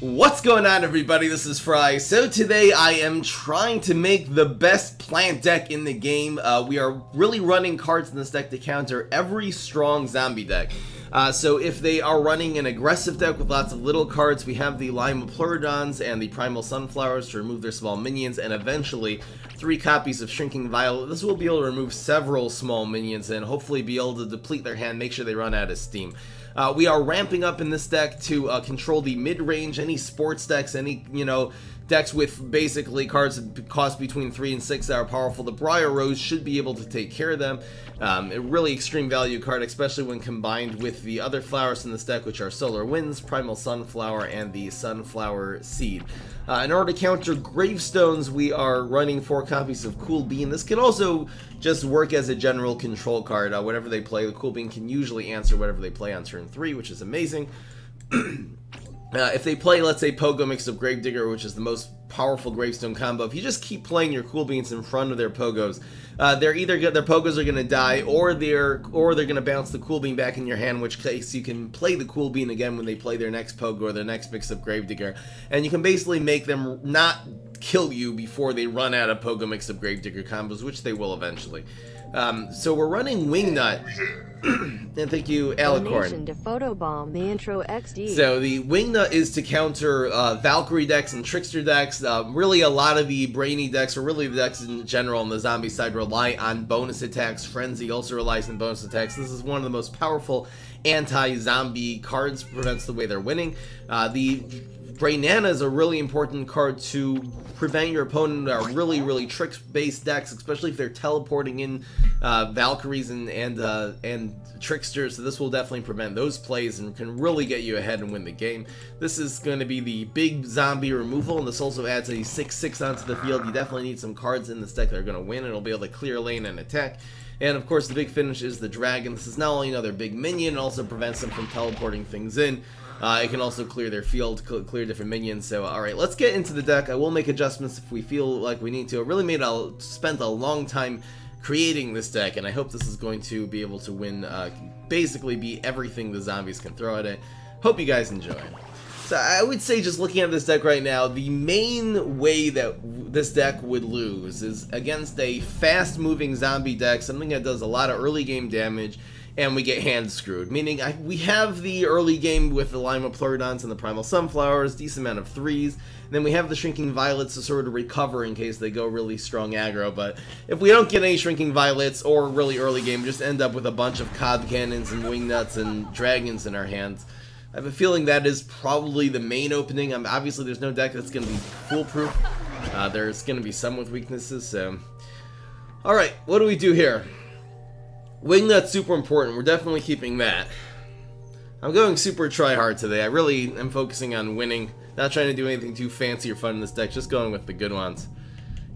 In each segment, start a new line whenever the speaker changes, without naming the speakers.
What's going on, everybody? This is Fry. So today I am trying to make the best plant deck in the game. We are really running cards in this deck to counter every strong zombie deck. So if they are running an aggressive deck with lots of little cards, we have the Lima Pleurodons and the Primal Sunflowers to remove their small minions, and eventually 3 copies of Shrinking Violet. This will be able to remove several small minions and hopefully be able to deplete their hand, make sure they run out of steam. We are ramping up in this deck to control the mid-range, any sports decks, any, decks with basically cards that cost between 3 and 6 that are powerful. The Briar Rose should be able to take care of them. A really extreme value card, especially when combined with the other flowers in this deck, which are Solar Winds, Primal Sunflower, and the Sunflower Seed. In order to counter Gravestones, we are running 4 copies of Cool Bean. This can also just work as a general control card. Whatever they play, the Cool Bean can usually answer whatever they play on turn 3, which is amazing. If they play, let's say, Pogo mixed up Gravedigger, which is the most powerful Gravestone combo, if you just keep playing your Cool Beans in front of their Pogos, their Pogos are going to die, or they're going to bounce the Cool Bean back in your hand, in which case you can play the Cool Bean again when they play their next Pogo or their next mix up Gravedigger, and you can basically make them not kill you before they run out of Pogo mix up Gravedigger combos, which they will eventually. So we're running Wingnut. And thank you, Alicorn.
To photobomb the intro XD.
So the Wingnut is to counter Valkyrie decks and Trickster decks. Really, a lot of the Brainy decks, or really the decks in general on the zombie side, rely on bonus attacks. Frenzy also relies on bonus attacks. This is one of the most powerful anti-zombie cards. Prevents the way they're winning. The Brainana is a really important card to prevent your opponent really trick-based decks, especially if they're teleporting in Valkyries and Tricksters. So this will definitely prevent those plays and can really get you ahead and win the game. This is going to be the big zombie removal, and this also adds a 6/6 onto the field. You definitely need some cards in this deck that are going to win, and it'll be able to clear lane and attack. And of course, the big finish is the Dragon. This is not only another big minion, it also prevents them from teleporting things in. It can also clear their field, clear different minions. So, alright, let's get into the deck. I will make adjustments if we feel like we need to. I really spent a long time creating this deck, and I hope this is going to be able to win, basically be everything the zombies can throw at it. Hope you guys enjoy. So I would say, just looking at this deck right now, the main way that this deck would lose is against a fast-moving zombie deck, something that does a lot of early game damage, and we get hand screwed. Meaning, we have the early game with the Lima Pleurodons and the Primal Sunflowers, decent amount of 3s. Then we have the Shrinking Violets to sort of recover in case they go really strong aggro. But if we don't get any Shrinking Violets or really early game, we just end up with a bunch of Cob Cannons and Wingnuts and Dragons in our hands. I have a feeling that is probably the main opening. Obviously, there's no deck that's going to be foolproof. There's going to be some with weaknesses, so... Alright, what do we do here? Wingnut's super important. We're definitely keeping that. I'm going super try-hard today. I really am focusing on winning. Not trying to do anything too fancy or fun in this deck. Just going with the good ones.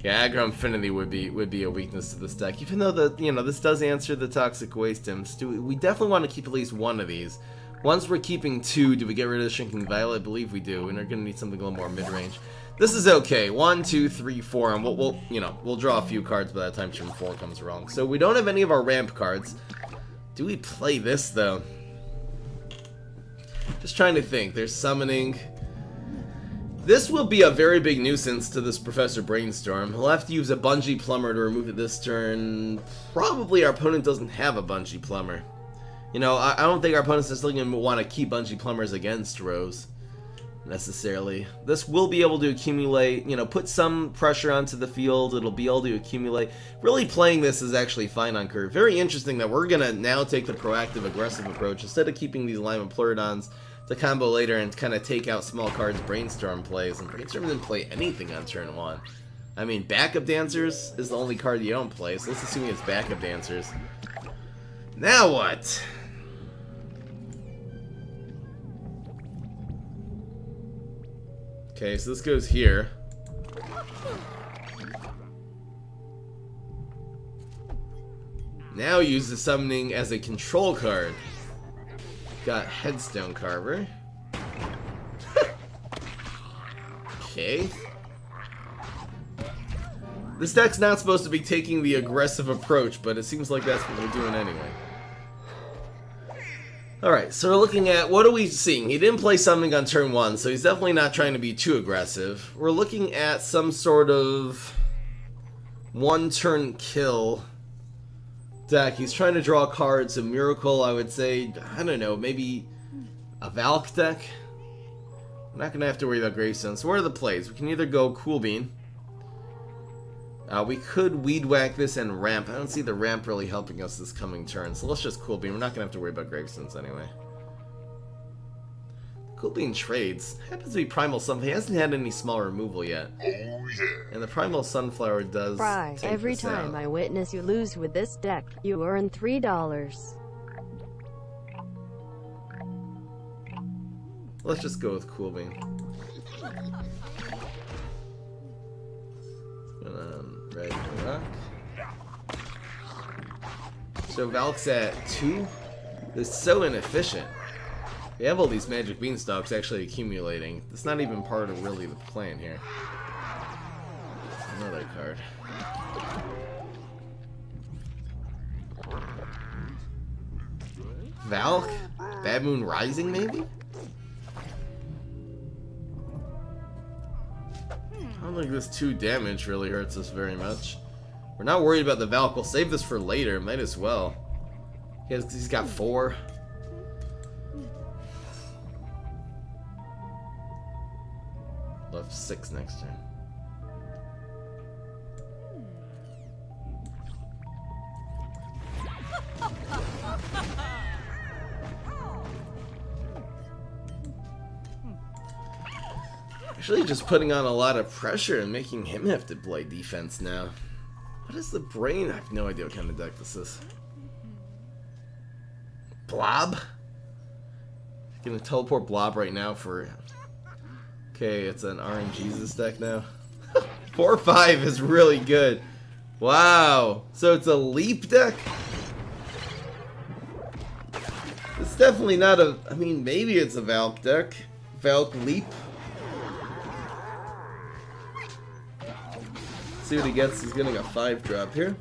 Yeah, Aggro Infinity would be a weakness to this deck. Even though this does answer the Toxic Waste Imps. We definitely want to keep at least one of these. Once we're keeping 2, do we get rid of the Shrinking Violet? I believe we do, and we're going to need something a little more mid-range. This is okay. 1, 2, 3, 4, and we'll draw a few cards by the time turn 4 comes around. So we don't have any of our ramp cards. Do we play this though? Just trying to think. There's summoning. This will be a very big nuisance to this Professor Brainstorm. He'll have to use a Bungee Plumber to remove it this turn. Probably our opponent doesn't have a Bungee Plumber. I don't think our opponent's necessarily going to want to keep Bungee Plumbers against Rose, necessarily. This will be able to accumulate, put some pressure onto the field. It'll be able to accumulate. Really playing this is actually fine on curve. Very interesting that we're going to now take the proactive, aggressive approach. Instead of keeping these Lima Pleurodons to combo later and kind of take out small cards Brainstorm plays. And Brainstorm didn't play anything on turn 1. I mean, Backup Dancers is the only card you don't play, so let's assume it's Backup Dancers. Now what? Okay, so this goes here. Now use the summoning as a control card. Got Headstone Carver. Okay. This deck's not supposed to be taking the aggressive approach, but it seems like that's what we're doing anyway. Alright, so we're looking at, what are we seeing? He didn't play something on turn 1, so he's definitely not trying to be too aggressive. We're looking at some sort of one-turn kill deck. He's trying to draw cards. A Miracle, I would say, I don't know, maybe a Valk deck? I'm not going to have to worry about Gravestone. So what are the plays? We can either go Cool Bean. We could Weed Whack this and Ramp. I don't see the Ramp really helping us this coming turn, so let's just Cool Bean. We're not going to have to worry about Gravestones anyway. Cool Bean trades. Happens to be Primal Sunflower. He hasn't had any small removal yet. Oh yeah. And the Primal Sunflower does
Fry. Every time I witness you lose with this deck, you earn $3.
Let's just go with Cool Bean. Red Rock. So Valk's at 2. This is so inefficient. We have all these magic beanstalks actually accumulating. It's not even part of really the plan here. Another card. Valk? Bad Moon Rising maybe? I don't think this 2 damage really hurts us very much. We're not worried about the Valk. We'll save this for later. Might as well. He's got 4. Left 6 next turn. Actually just putting on a lot of pressure and making him have to play defense now. What is the brain? I have no idea what kind of deck this is. Blob? Gonna teleport Blob right now for... Okay, it's an RNGesus deck now. 4-5 is really good. Wow. So it's a Leap deck? It's definitely not a... I mean, maybe it's a Valk deck. Valk Leap. See what he gets. He's getting a 5-drop here.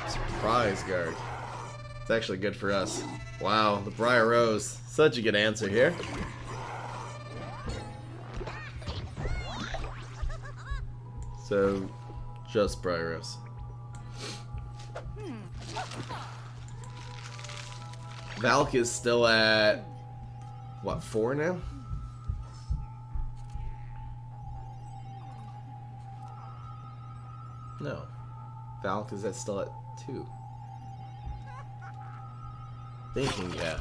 Surprise guard. It's actually good for us. Wow, the Briar Rose. Such a good answer here. So, just Briar Rose. Valk is still at, what, 4 now? No. Valk is still at 2. Thinking, yeah.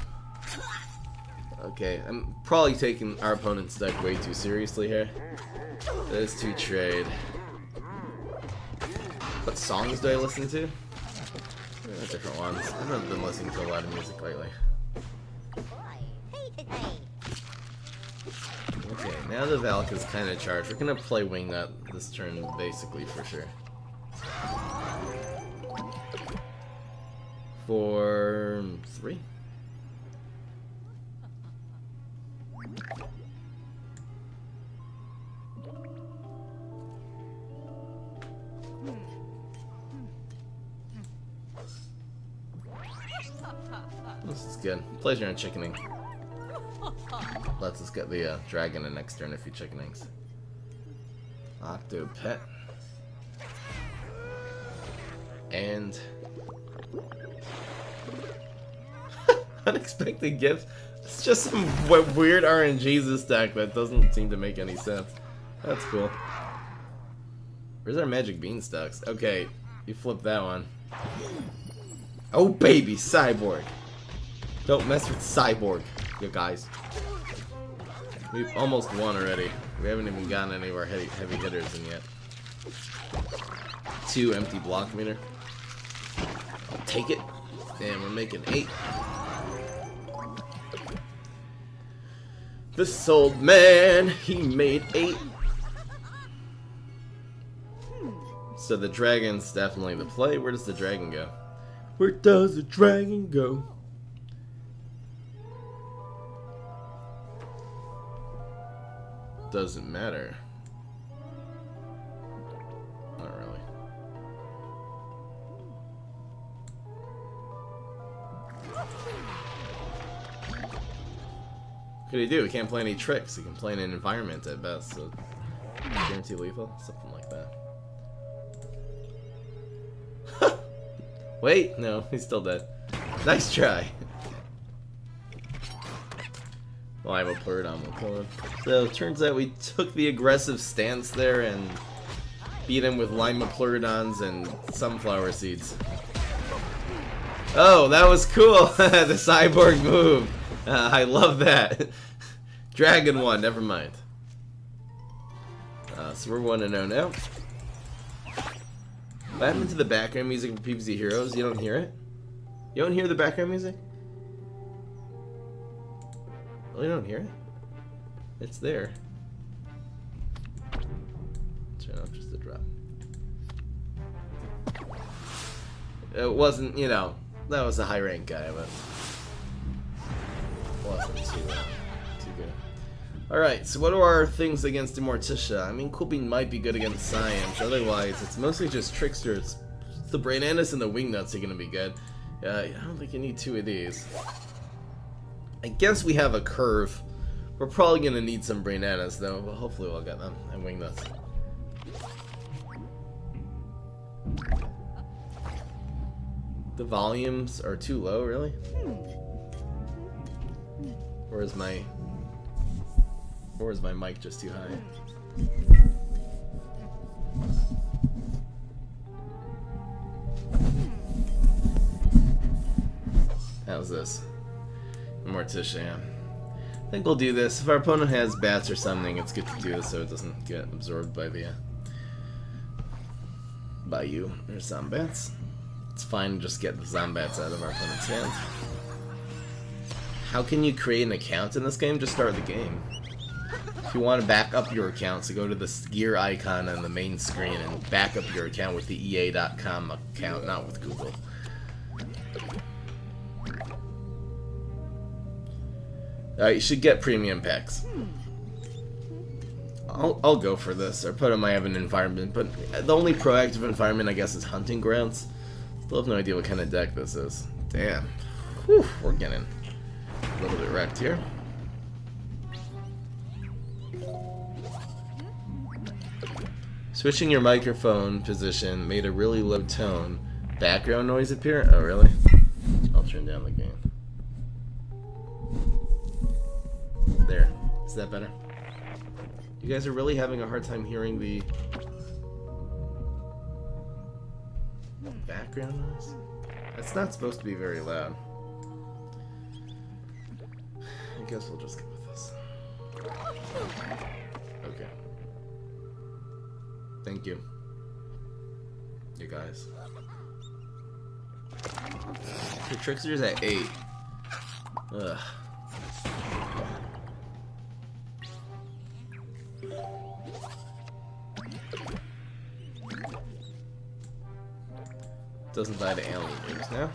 Okay, I'm probably taking our opponent's deck way too seriously here. Those 2 trade. What songs do I listen to? Different ones. I haven't been listening to a lot of music lately. Okay, now the Valk is kind of charged. We're gonna play Wingnut this turn, basically, for sure. For 3. This is good. Plays around chickening. Lets us get the dragon in next turn if he chickenings. Octopet. And unexpected gifts. It's just some weird RNGesus deck that doesn't seem to make any sense. That's cool. Where's our magic beanstalks? Okay, you flip that one. Oh baby, Cyborg. Don't mess with Cyborg, you guys. We've almost won already. We haven't even gotten any of our heavy hitters in yet. 2 empty block meter. I'll take it. And we're making 8. This old man, he made 8. So the dragon's definitely the play. Where does the dragon go? Where does the dragon go? Doesn't matter. Not really. could he do? He can't play any tricks. He can play in an environment at best. So guarantee lethal, something like that. Wait, no, he's still dead. Nice try. Well, I have a Pleurodon, we'll kill him. So it turns out we took the aggressive stance there and beat him with Lima Pleurodons and sunflower seeds. Oh, that was cool! The cyborg move. I love that. Dragon 1, never mind. So we're 1-0 now. What happened to the background music for PvZ Heroes? You don't hear it? You don't hear the background music? Well, you don't hear it? It's there. Turn off just a drop. It wasn't, you know, that was a high rank guy, but wasn't too good. Alright, so what are our things against Immorticia? I mean, Coolbeam might be good against Science, otherwise it's mostly just Tricksters. The Brainanus and the Wingnuts are gonna be good. I don't think you need two of these. I guess we have a curve. We're probably gonna need some Brainanus though, but hopefully we'll get them, and Wingnuts. The volumes are too low, really? Or is my mic just too high? How's this? Immorticia, yeah. I think we'll do this. If our opponent has bats or something, it's good to do this so it doesn't get absorbed by the by you or Zombats. It's fine to just get the Zombats out of our opponent's hands. How can you create an account in this game? Just start the game. If you want to back up your account, so go to the gear icon on the main screen and back up your account with the EA.com account, not with Google. You should get premium packs. I'll go for this. Our opponent might have an environment, but the only proactive environment, I guess, is Hunting Grounds. Still have no idea what kind of deck this is. Damn. Whew, we're getting a little bit wrecked here. Switching your microphone position made a really low tone. Background noise appear? Oh, really? I'll turn down the gain. There. Is that better? You guys are really having a hard time hearing the background noise? It's not supposed to be very loud. I guess we'll just go with this. Okay. Thank you. You guys. The Trickster's at 8. Ugh. Doesn't buy the alien moves now.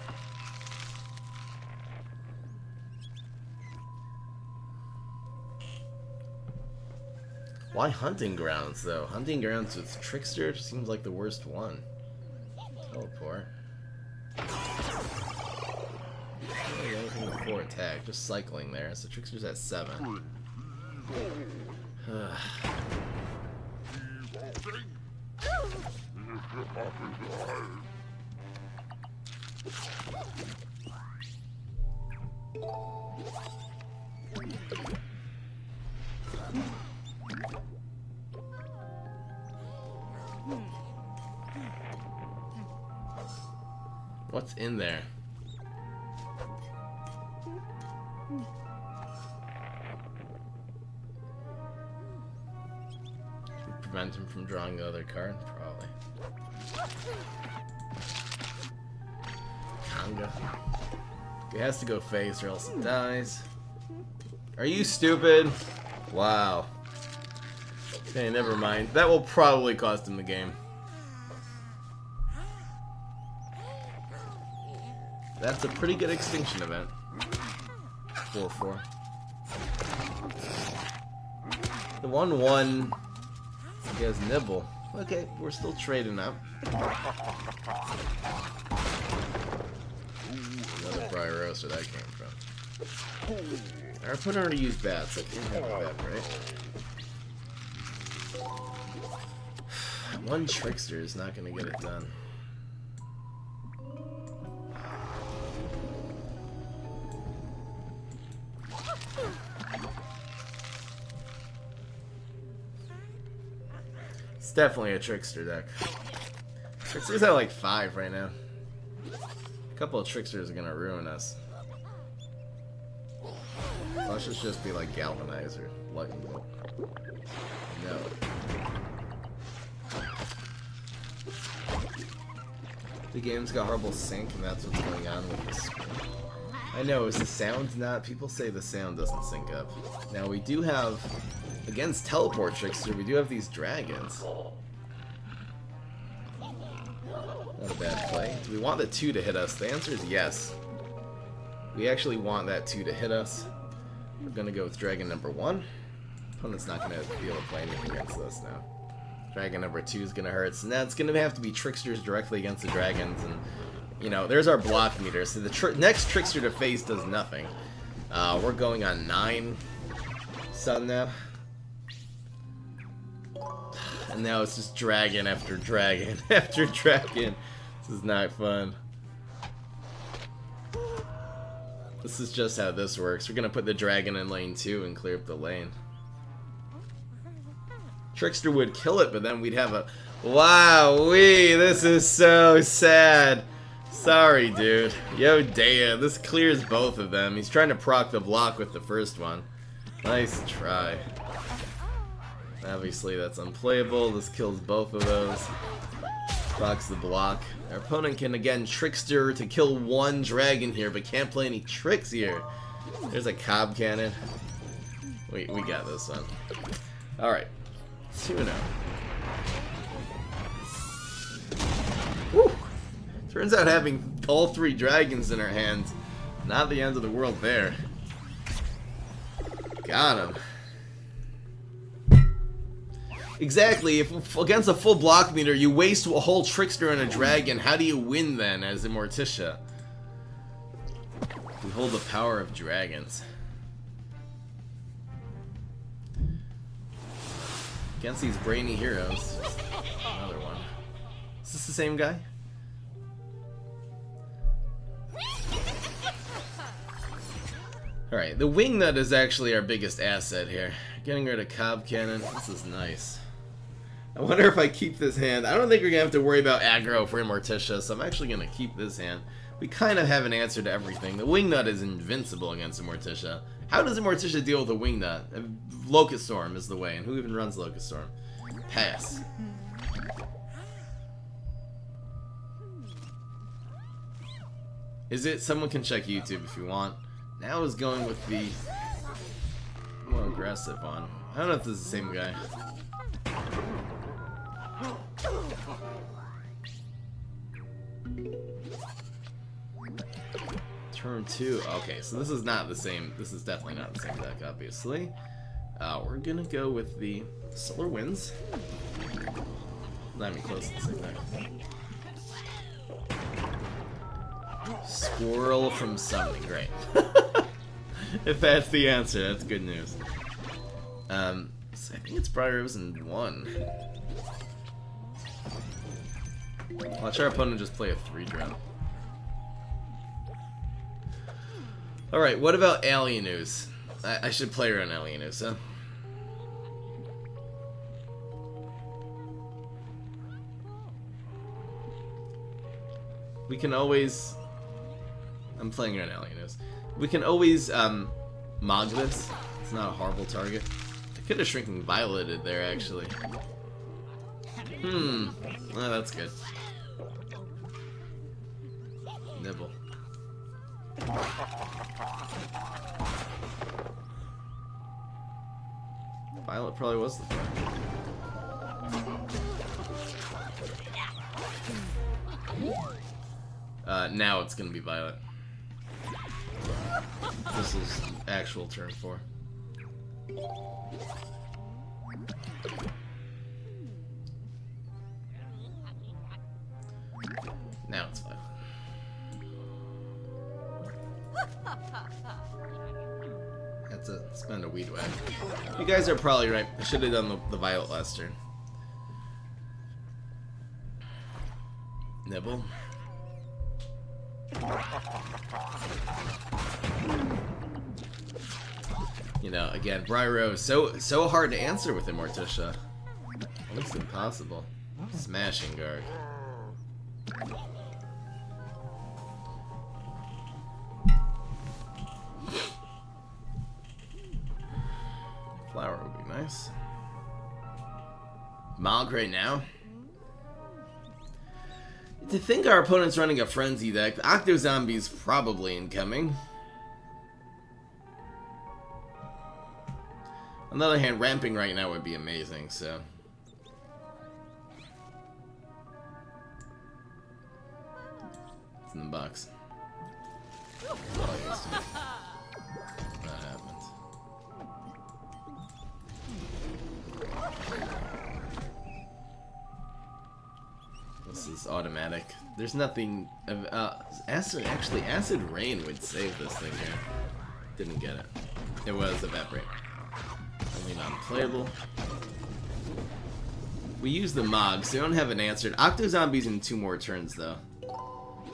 Why Hunting Grounds though? Hunting Grounds with Trickster seems like the worst one. Teleport. Anything with 4 attack, just cycling there. So Trickster's at 7. What's in there? Prevent him from drawing the other card? Probably. Conga. He has to go face or else it dies. Are you stupid? Wow. Okay, never mind. That will probably cost him the game. That's a pretty good extinction event. 4-4. The 1-1 he has Nibble. Okay, we're still trading up. Another Briar Roast where that came from. Our opponent already used bats, so I can't have a bat, right? One trickster is not going to get it done. It's definitely a trickster deck. Tricksters at like 5 right now. A couple of tricksters are going to ruin us. Let's just be like Galvanizer. Lightning Bolt. No. The game's got horrible sync, and that's what's going on with the screen. I know, is the sound not? People say the sound doesn't sync up. Now, we do have, against Teleport Trickster, we do have these dragons. Not a bad play. Do we want the 2 to hit us? The answer is yes. We actually want that 2 to hit us. We're gonna go with dragon number 1. Opponent's not gonna be able to play anything against us now. Dragon number 2 is gonna hurt. So now it's gonna have to be tricksters directly against the dragons, and you know, there's our block meter. So the next trickster to face does nothing. We're going on 9 Sun now, and now it's just dragon after dragon after dragon. This is not fun. This is just how this works. We're gonna put the dragon in lane 2 and clear up the lane. Trickster would kill it, but then we'd have a... Wow-wee! This is so sad. Sorry, dude. Yo, Dea, this clears both of them. He's trying to proc the block with the first one. Nice try. Obviously, that's unplayable. This kills both of those. Procs the block. Our opponent can, again, trickster to kill 1 dragon here, but can't play any tricks here. There's a cob cannon. We got this one. Alright. 2-0. Whew. Turns out having all 3 dragons in our hands, not the end of the world there. Got him. Exactly, if against a full block meter you waste a whole trickster and a dragon, how do you win then as Immorticia? We hold the power of dragons. Against these brainy heroes. Another one. Is this the same guy? Alright, the wing nut is actually our biggest asset here. Getting rid of cob cannon. This is nice. I wonder if I keep this hand. I don't think we're going to have to worry about aggro for Immorticia, so I'm actually going to keep this hand. We kind of have an answer to everything. The wing nut is invincible against Immorticia. How does Immorticia deal with a wing nut? Locust Storm is the way, and who even runs Locust Storm? Pass. Is it? Someone can check YouTube if you want. Now is going with the more aggressive one. I don't know if this is the same guy. Turn 2. Okay, so this is not the same. This is definitely not the same deck, obviously. We're gonna go with the Solar Winds. Not even close to the same deck. Squirrel from summoning, great. If that's the answer, that's good news. So I think it's Briar Rose in 1. Watch our opponent just play a 3-drop. Alright, what about Alien Ooze? I should play around Alien Ooze, huh? We can always... I'm playing around Alien Ooze. We can always, Mog this. It's not a horrible target. I could have Shrinking Violeted there, actually. Oh, that's good. Nibble. Violet probably was the play. Now it's gonna be Violet. This is actual turn 4. Now it's Violet. to spend a weed whack. You guys are probably right. I should have done the Violet last turn. Nibble. You know, again, Bryro, so hard to answer with Immorticia. Almost impossible. Smashing guard. Flower would be nice. Mog right now. To think our opponent's running a Frenzy deck, Octo Zombie's probably incoming. On the other hand, ramping right now would be amazing, so. It's in the box. That happens. This is automatic. There's nothing. Acid Rain would save this thing here. Didn't get it. It was Evaporate. Only non-playable. We use the Mog, so we don't have an answered. Octo Zombie's in 2 more turns though.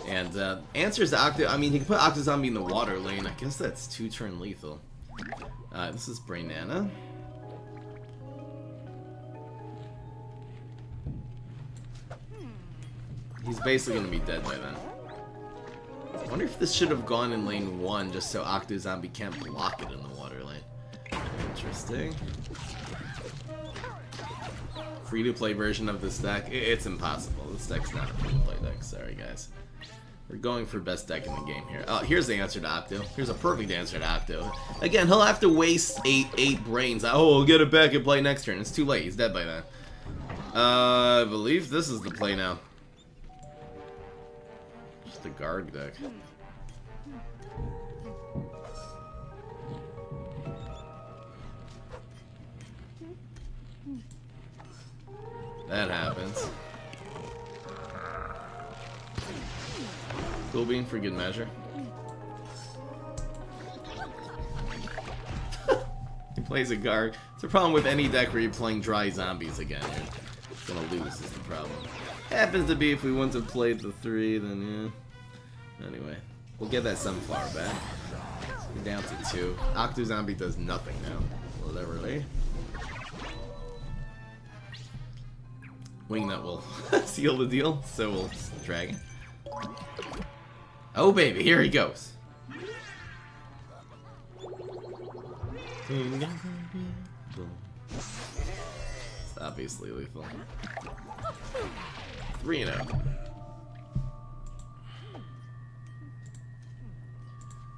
And answers to Octo. I mean, he can put Octo Zombie in the water lane. I guess that's 2-turn lethal. This is Brainana. He's basically gonna be dead by then. I wonder if this should have gone in lane 1 just so Octo Zombie can't block it in the water lane. Interesting. Free-to-play version of this deck. It's impossible. This deck's not a free-to-play deck. Sorry, guys. We're going for best deck in the game here. Oh, here's the answer to Octo. Here's a perfect answer to Octo. Again, he'll have to waste 8 brains. Oh, we'll get it back and play next turn. It's too late. He's dead by then. I believe this is the play now. Just a Garg deck. That happens. Cool bean for good measure. He plays a Garg. It's a problem with any deck where you're playing dry zombies again. You're gonna lose is the problem. Happens to be if we wouldn't have played the 3, then yeah. Anyway, we'll get that Sunflower back. We're down to 2. Octo Zombie does nothing now. Literally. Wingnut will seal the deal, so will Dragon. Oh baby, here he goes. It's obviously lethal. 3-0.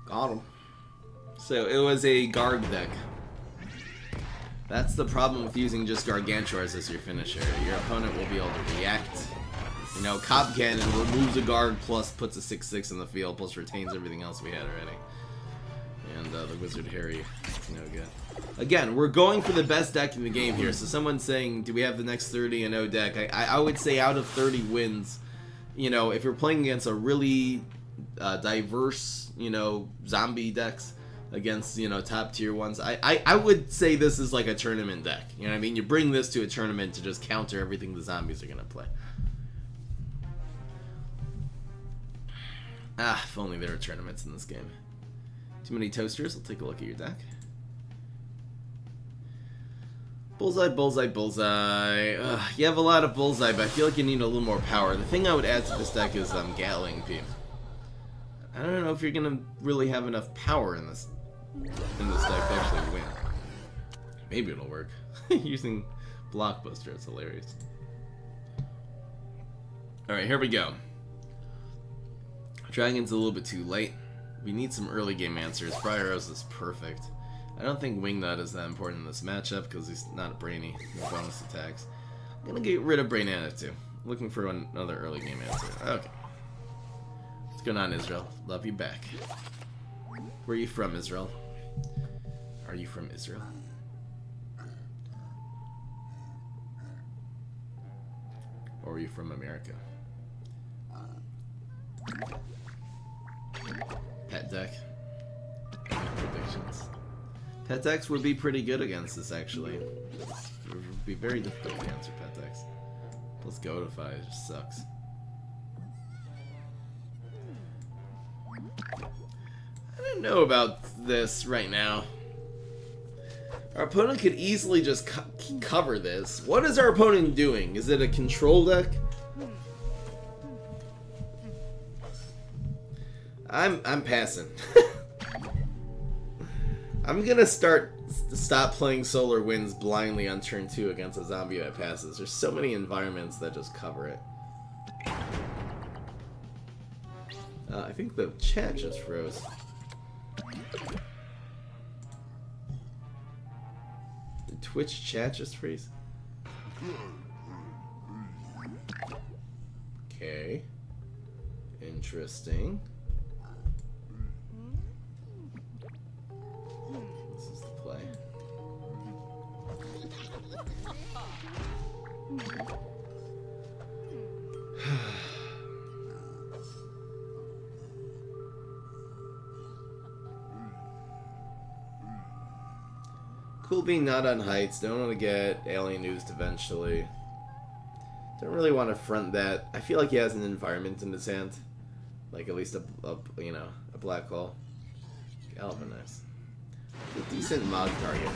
Got him. So it was a Garg deck. That's the problem with using just Gargantuars as your finisher. Your opponent will be able to react. You know, Cob Cannon removes a Garg plus puts a 6/6 in the field plus retains everything else we had already. And the Wizard Harry is no good. Again, we're going for the best deck in the game here. So someone's saying, do we have the next 30-0 deck? I would say out of 30 wins, you know, if you're playing against a really diverse, you know, zombie decks, against, you know, top tier ones, I would say this is like a tournament deck. You know what I mean? You bring this to a tournament to just counter everything the zombies are gonna play. Ah, if only there were tournaments in this game. Too many toasters? I'll take a look at your deck. Bullseye, bullseye, bullseye. You have a lot of bullseye, but I feel like you need a little more power. The thing I would add to this deck is Gatling P. I don't know if you're gonna really have enough power in this deck to actually win. Maybe it'll work. Using Blockbuster, it's hilarious. Alright, here we go. Dragon's a little bit too late. We need some early game answers. Bryaros is perfect. I don't think Wingnut is that important in this matchup because he's not brainy. No bonus attacks. I'm gonna get rid of Brainana too. Looking for another early game answer. Okay. What's going on, Israel? Love you back. Where are you from, Israel? Are you from Israel? Or are you from America? Pet deck. Predictions. Pet-X would be pretty good against this, actually. It would be very difficult to answer Pet-X. Plus Goatify, it just sucks. I don't know about this right now. Our opponent could easily just cover this. What is our opponent doing? Is it a control deck? I'm passing. I'm gonna stop playing Solar Winds blindly on turn 2 against a zombie that passes. There's so many environments that just cover it. I think the chat just froze. Did Twitch chat just freeze? Okay. Interesting. This is the play. Cool being not on heights. Don't want to get alien used eventually. Don't really want to front that. I feel like he has an environment in his hand, like at least a you know, a black hole. Galvanize. A decent mod target.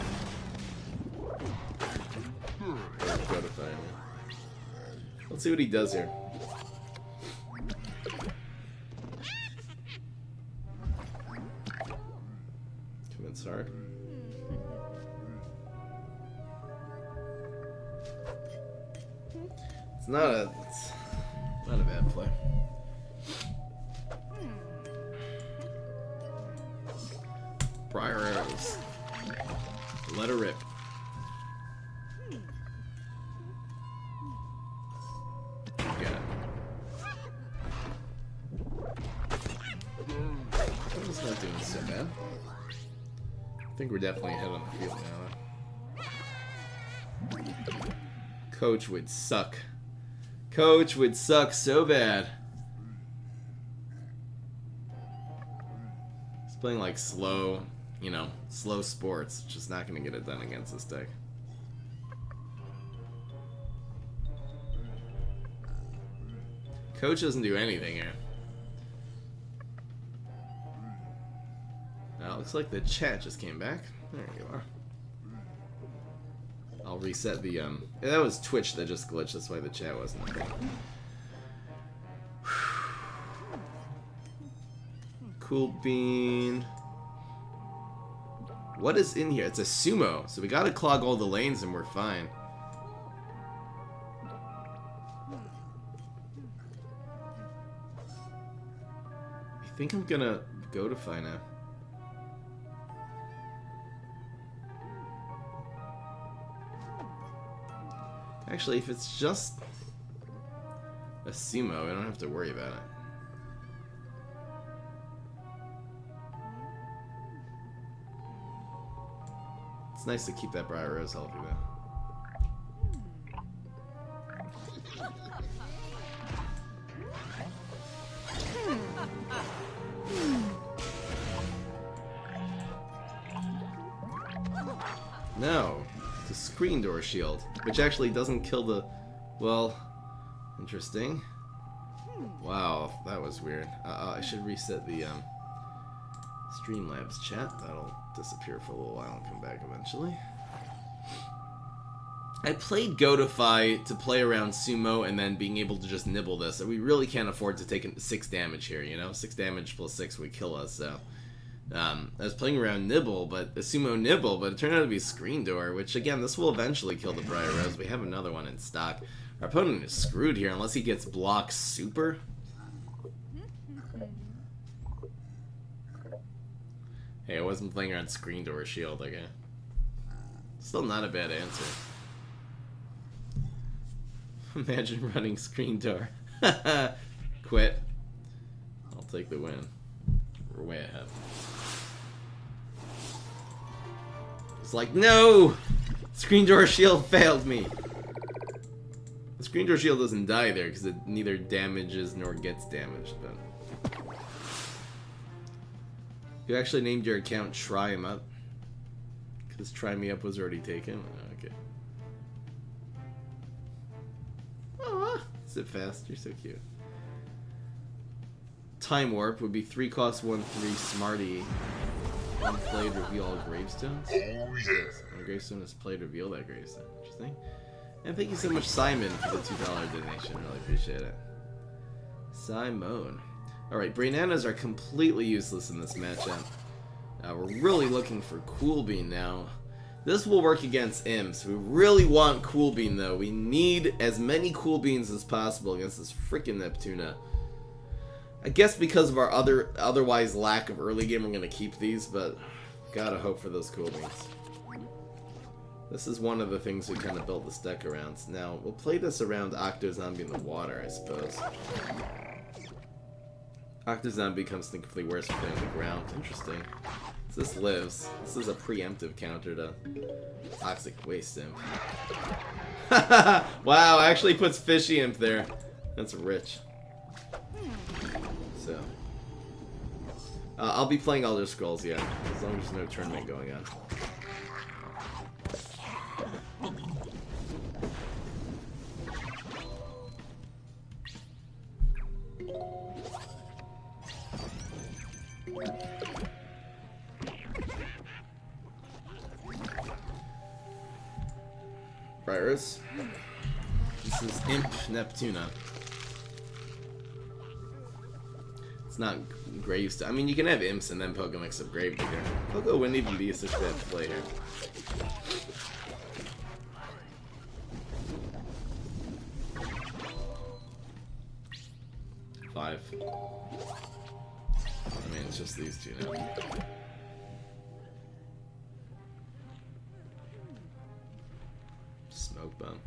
Let's see what he does here. Commits hard. It's not a bad play. Prior arrows. Let her rip. Get it. It's not doing so bad. I think we're definitely ahead on the field now. Coach would suck. Coach would suck so bad. He's playing like slow, you know, slow sports. Just not going to get it done against this deck. Coach doesn't do anything here. Now, it looks like the chat just came back. There you are. I'll reset the, yeah, that was Twitch that just glitched, that's why the chat wasn't okay. Cool bean. What is in here? It's a sumo, so we gotta clog all the lanes and we're fine. I think I'm gonna Goatify now. Actually, if it's just a sumo, I don't have to worry about it. It's nice to keep that Briar Rose healthy, though. No, it's a screen door shield, which actually doesn't kill the... Well, interesting. Wow, that was weird. I should reset the Streamlabs chat. That'll disappear for a little while and come back eventually. I played Goatify to play around Sumo and then being able to just nibble this. We really can't afford to take 6 damage here, you know? 6 damage plus 6 would kill us, so... I was playing around Nibble, but the Sumo Nibble, but it turned out to be Screen Door, which, again, this will eventually kill the Briar Rose. We have another one in stock. Our opponent is screwed here unless he gets block super. Hey, I wasn't playing around Screen Door Shield, okay. Still not a bad answer. Imagine running Screen Door. Quit. I'll take the win. We're way ahead. It's like, no! Screen Door Shield failed me! The Screen Door Shield doesn't die there because it neither damages nor gets damaged, but... You actually named your account Try 'em Up? His Try Me Up was already taken? Okay. Aw, sit fast. You're so cute. Time Warp would be 3 cost 1/3 Smarty. Unplayed, reveal all gravestones. Oh yeah. When a gravestone is played, reveal that gravestone. Interesting. And thank you so much, Simon, for the $2 donation. Really appreciate it. Simone. Alright, Brainanas are completely useless in this matchup. We're really looking for Cool Bean now. This will work against Imps. We really want Cool Bean though. We need as many Cool Beans as possible against this freaking Neptuna. I guess because of our otherwise lack of early game, we're going to keep these, but gotta hope for those Cool Beans. This is one of the things we kind of built this deck around. Now, we'll play this around Octozombie in the water, I suppose. Octozombie comes thankfully worse for playing on the ground. Interesting. So this lives. This is a preemptive counter to Toxic Waste Imp. Wow, actually puts Fishy Imp there. That's rich. So, I'll be playing Elder Scrolls, yeah, as long as there's no tournament going on. Virus. This is Imp Neptuna. Not Graves. I mean, you can have Imps and then Pogo mix up Gravedigger. Pogo wouldn't even be such a bad play here. Five. I mean, it's just these two now. Smoke bomb.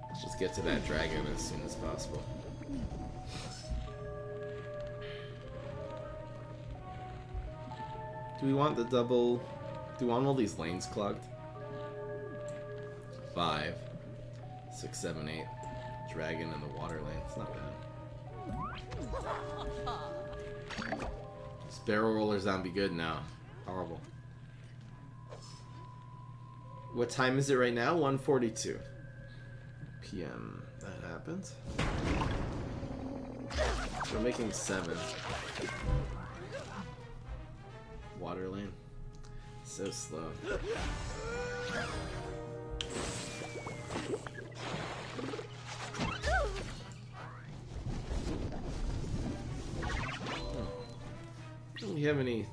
Let's just get to that dragon as soon as possible. Do we want the double... Do we want all these lanes clogged? 5, 6, 7, 8. Dragon in the water lane. It's not bad. Is Barrel Roller Zombie good? No. Horrible. What time is it right now? 1:42 p.m. That happens. We're making 7. Water lane. So slow. Don't we have any...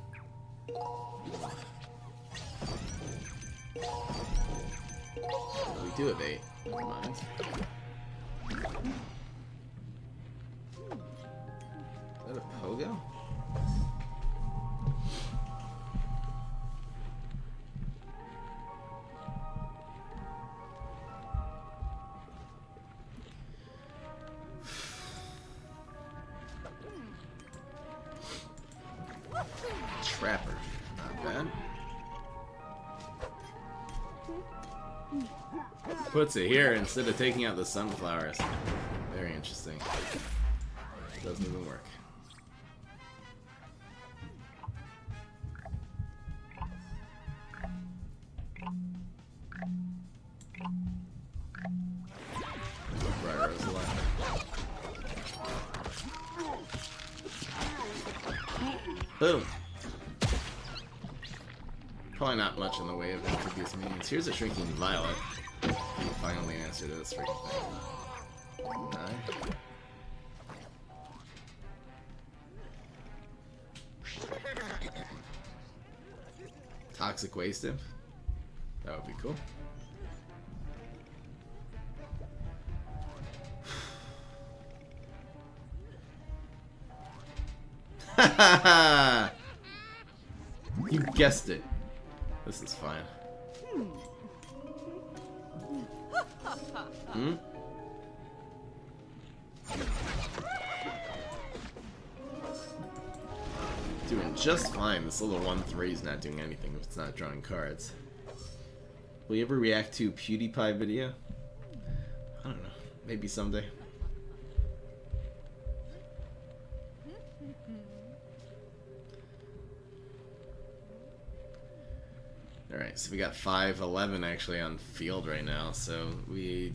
We do have 8. Never mind. Is that a Pogo? Trapper. Not bad. Puts it here instead of taking out the sunflowers. Very interesting. It doesn't even work. Bright Rose alive. Boom. Probably not much in the way of introduced minions. Here's a Shrinking Violet. You finally answered this freaking thing. 9. Toxic Waste Imp. That would be cool. You guessed it. This is fine. Hmm? Doing just fine. This little 1/3 is not doing anything if it's not drawing cards. Will you ever react to PewDiePie video? I don't know. Maybe someday. Alright, so we got 5-11 actually on field right now, so we...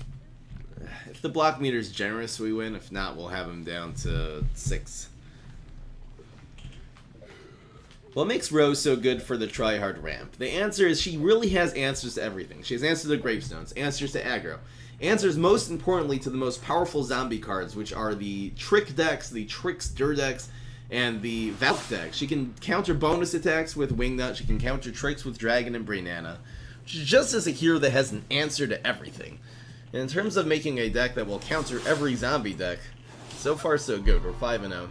If the block meter's generous, we win. If not, we'll have him down to 6. What makes Rose so good for the tryhard ramp? The answer is she really has answers to everything. She has answers to gravestones, answers to aggro, answers most importantly to the most powerful zombie cards, which are the Trick decks, the Trickster decks, and the Valk deck. She can counter bonus attacks with Wingnut, she can counter tricks with Dragon and Brainana. She's just as a hero that has an answer to everything. And in terms of making a deck that will counter every zombie deck, so far so good. We're 5-0.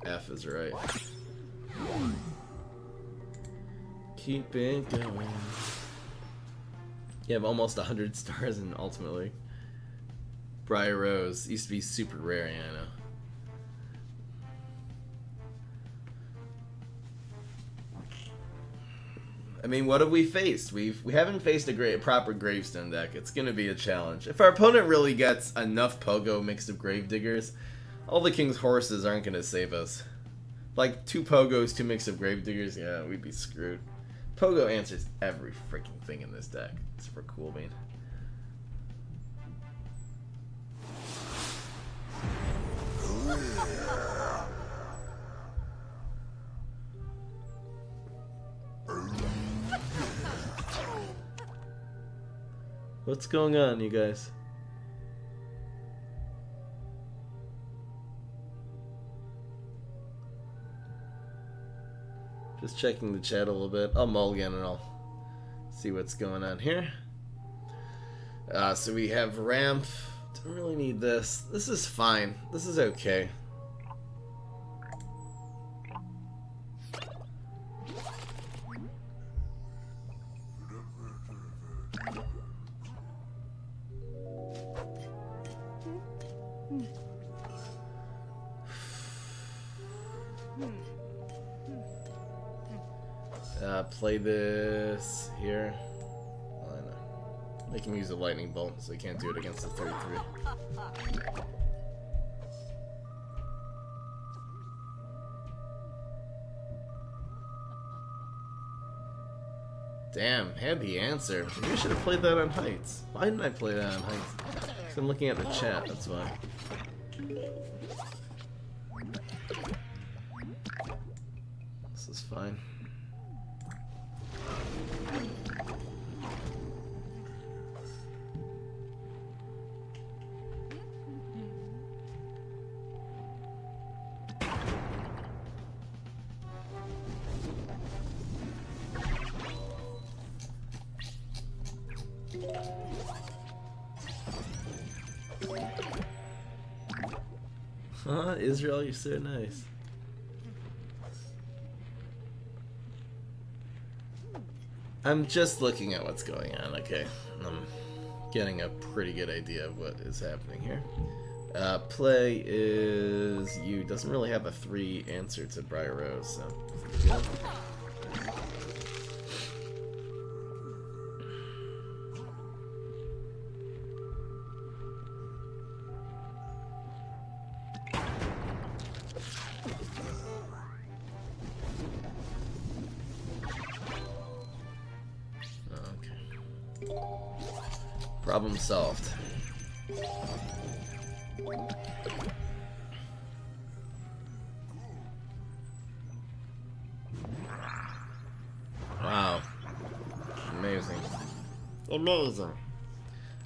F is right. Keep it going. You have almost 100 stars in Ultimate League. Briar Rose used to be super rare, yeah, I know. I mean, what have we faced? We haven't faced a proper gravestone deck. It's gonna be a challenge. If our opponent really gets enough Pogo mixed with Gravediggers, all the King's Horses aren't gonna save us. Like 2 Pogos, 2 mix of Gravediggers, yeah, we'd be screwed. Pogo answers every freaking thing in this deck. It's for cool, man. What's going on, you guys? Just checking the chat a little bit. I'll mulligan and I'll see what's going on here. So we have ramp. Don't really need this. This is fine. This is okay. Play this here. Why not? Make him use a lightning bolt, so he can't do it against the 33. Damn, had the answer. Maybe I should have played that on Heights. Why didn't I play that on Heights? Because I'm looking at the chat, that's why. This is fine. Israel, you're so nice. I'm just looking at what's going on, okay? I'm getting a pretty good idea of what is happening here. Play is you doesn't really have a 3 answer to Briar Rose, so yeah. Problem solved. Wow. Amazing. Amazing.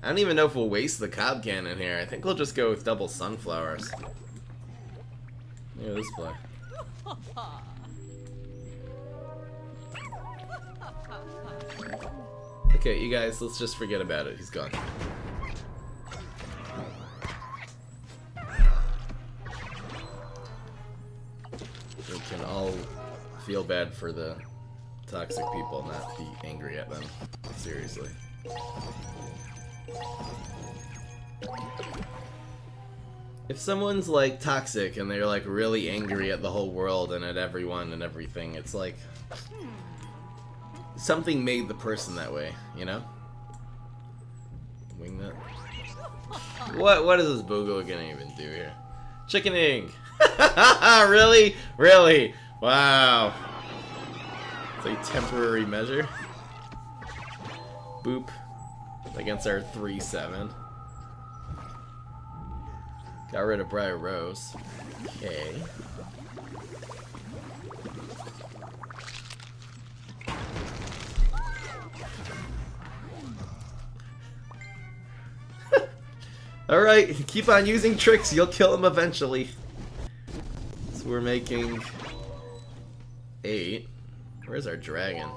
I don't even know if we'll waste the Cob Cannon here. I think we'll just go with double Sunflowers. Look at this play. Okay, you guys, let's just forget about it. He's gone. We can all feel bad for the toxic people, not be angry at them. Seriously. If someone's like toxic and they're like really angry at the whole world and at everyone and everything, it's like something made the person that way, you know? Wing nut. What does this Bogo gonna even do here? Chickening! Really? Really? Wow. It's a temporary measure. Boop. Against our 3-7. Got rid of Briar Rose. Okay. Alright, keep on using tricks, you'll kill him eventually. So we're making 8. Where's our dragon?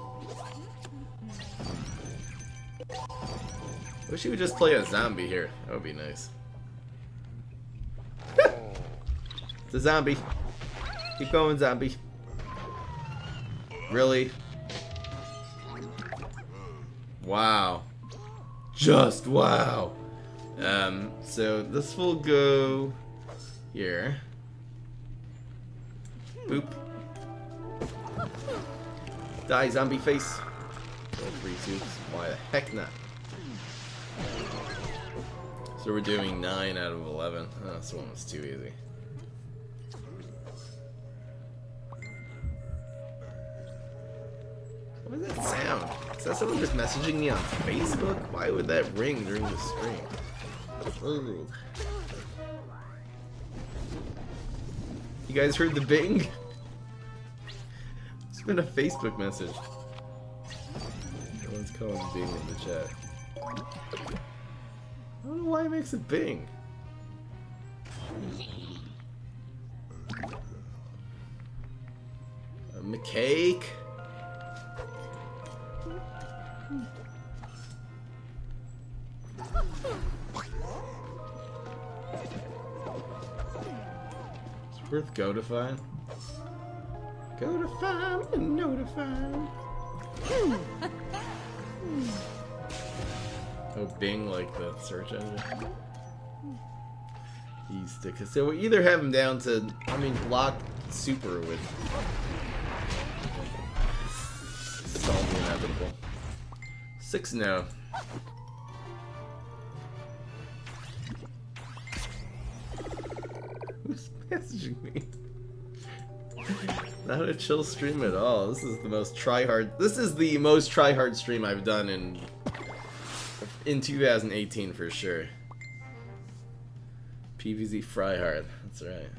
Wish he would just play a zombie here. That would be nice. It's a zombie. Keep going, zombie. Really? Wow. Just wow. So this will go here. Boop. Die, zombie face. Roll 3-2. Why the heck not? So we're doing 9 out of 11. Oh, this one was too easy. What was that sound? Is that someone just messaging me on Facebook? Why would that ring during the stream? Ooh. You guys heard the bing? It's been a Facebook message. Everyone's calling bing in the chat. I don't know why it makes it bing. McCake. It's worth go-defying. Go-defying and notifying. Oh, Bing, like the search engine. So we either have him down to, I mean, block super with solve the inevitable. 6 now. Who's messaging me? Not a chill stream at all. This is the most try-hard. This is the most try-hard stream I've done in 2018 for sure. PvZ Fryhard. That's right.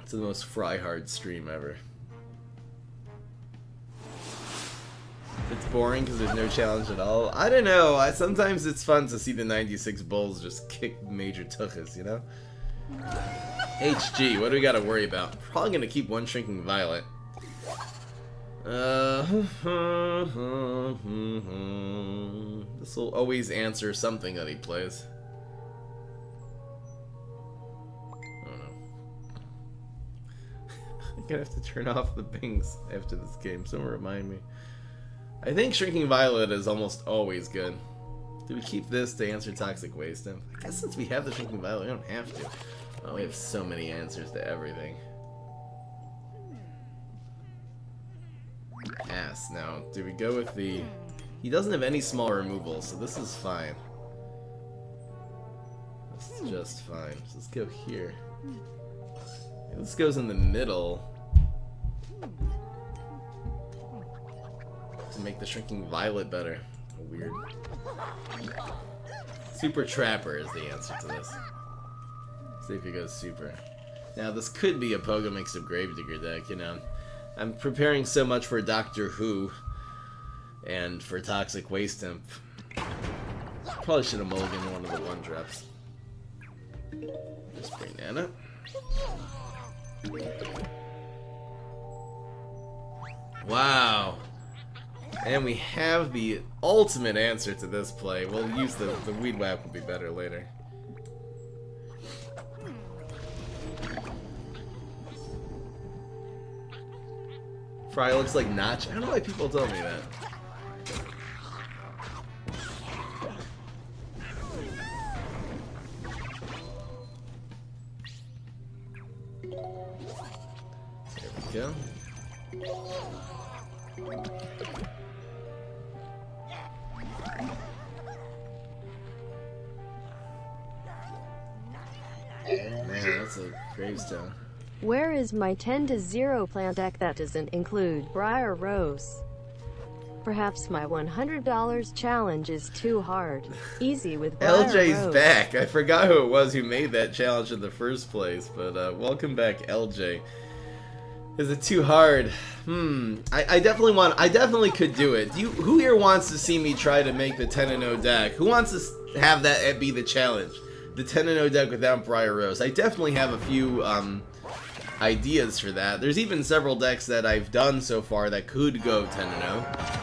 It's the most Fryhard stream ever. It's boring because there's no challenge at all. I don't know. Sometimes it's fun to see the 96 Bulls just kick major tuchas, you know? HG, what do we gotta worry about? Probably gonna keep one Shrinking Violet. This will always answer something that he plays. I don't know. I'm gonna have to turn off the bings after this game. Someone remind me. I think Shrinking Violet is almost always good. Do we keep this to answer Toxic Waste? I guess since we have the Shrinking Violet, we don't have to. Oh, we have so many answers to everything. Pass. Now, do we go with the... He doesn't have any small removal, so this is fine. This is just fine. So let's go here. This goes in the middle. To make the Shrinking Violet better. Weird. Super Trapper is the answer to this. See if he goes super. Now this could be a Pogo mix of Gravedigger deck, you know. I'm preparing so much for Doctor Who and for Toxic Waste Imp. Probably should have mulliganed one of the 1-drops. Just bring Nana. Wow. And we have the ultimate answer to this play. We'll use the Weed Whack will be better later. Fry looks like Notch. I don't know why people tell me that. There we go. Man, that's a gravestone.
Where is my 10-0 plan deck that doesn't include Briar Rose? Perhaps my $100 challenge is too hard. Easy with Briar
LJ's
Rose.
back. I forgot who it was who made that challenge in the first place, but welcome back, LJ. Is it too hard? I definitely could do it. Who here wants to see me try to make the 10-0 deck? Who wants to have that be the challenge? The 10-0 deck without Briar Rose. I definitely have a few ideas for that. There's even several decks that I've done so far that could go 10-0.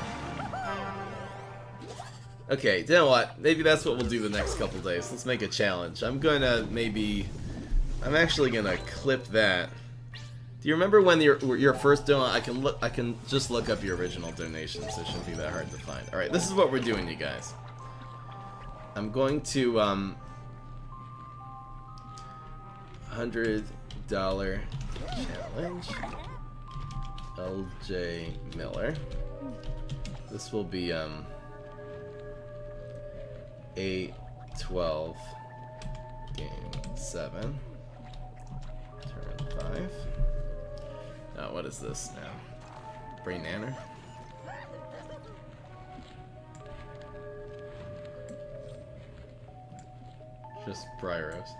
Okay, you know what? Maybe that's what we'll do the next couple days. Let's make a challenge. I'm actually gonna clip that. Do you remember when your first donation? I can just look up your original donations. So it shouldn't be that hard to find. All right, this is what we're doing, you guys. I'm going to $100 challenge. LJ Miller. This will be 8-12 game 7 turn 5. Now what is this now? Brain Nanner? Just Briar Rose.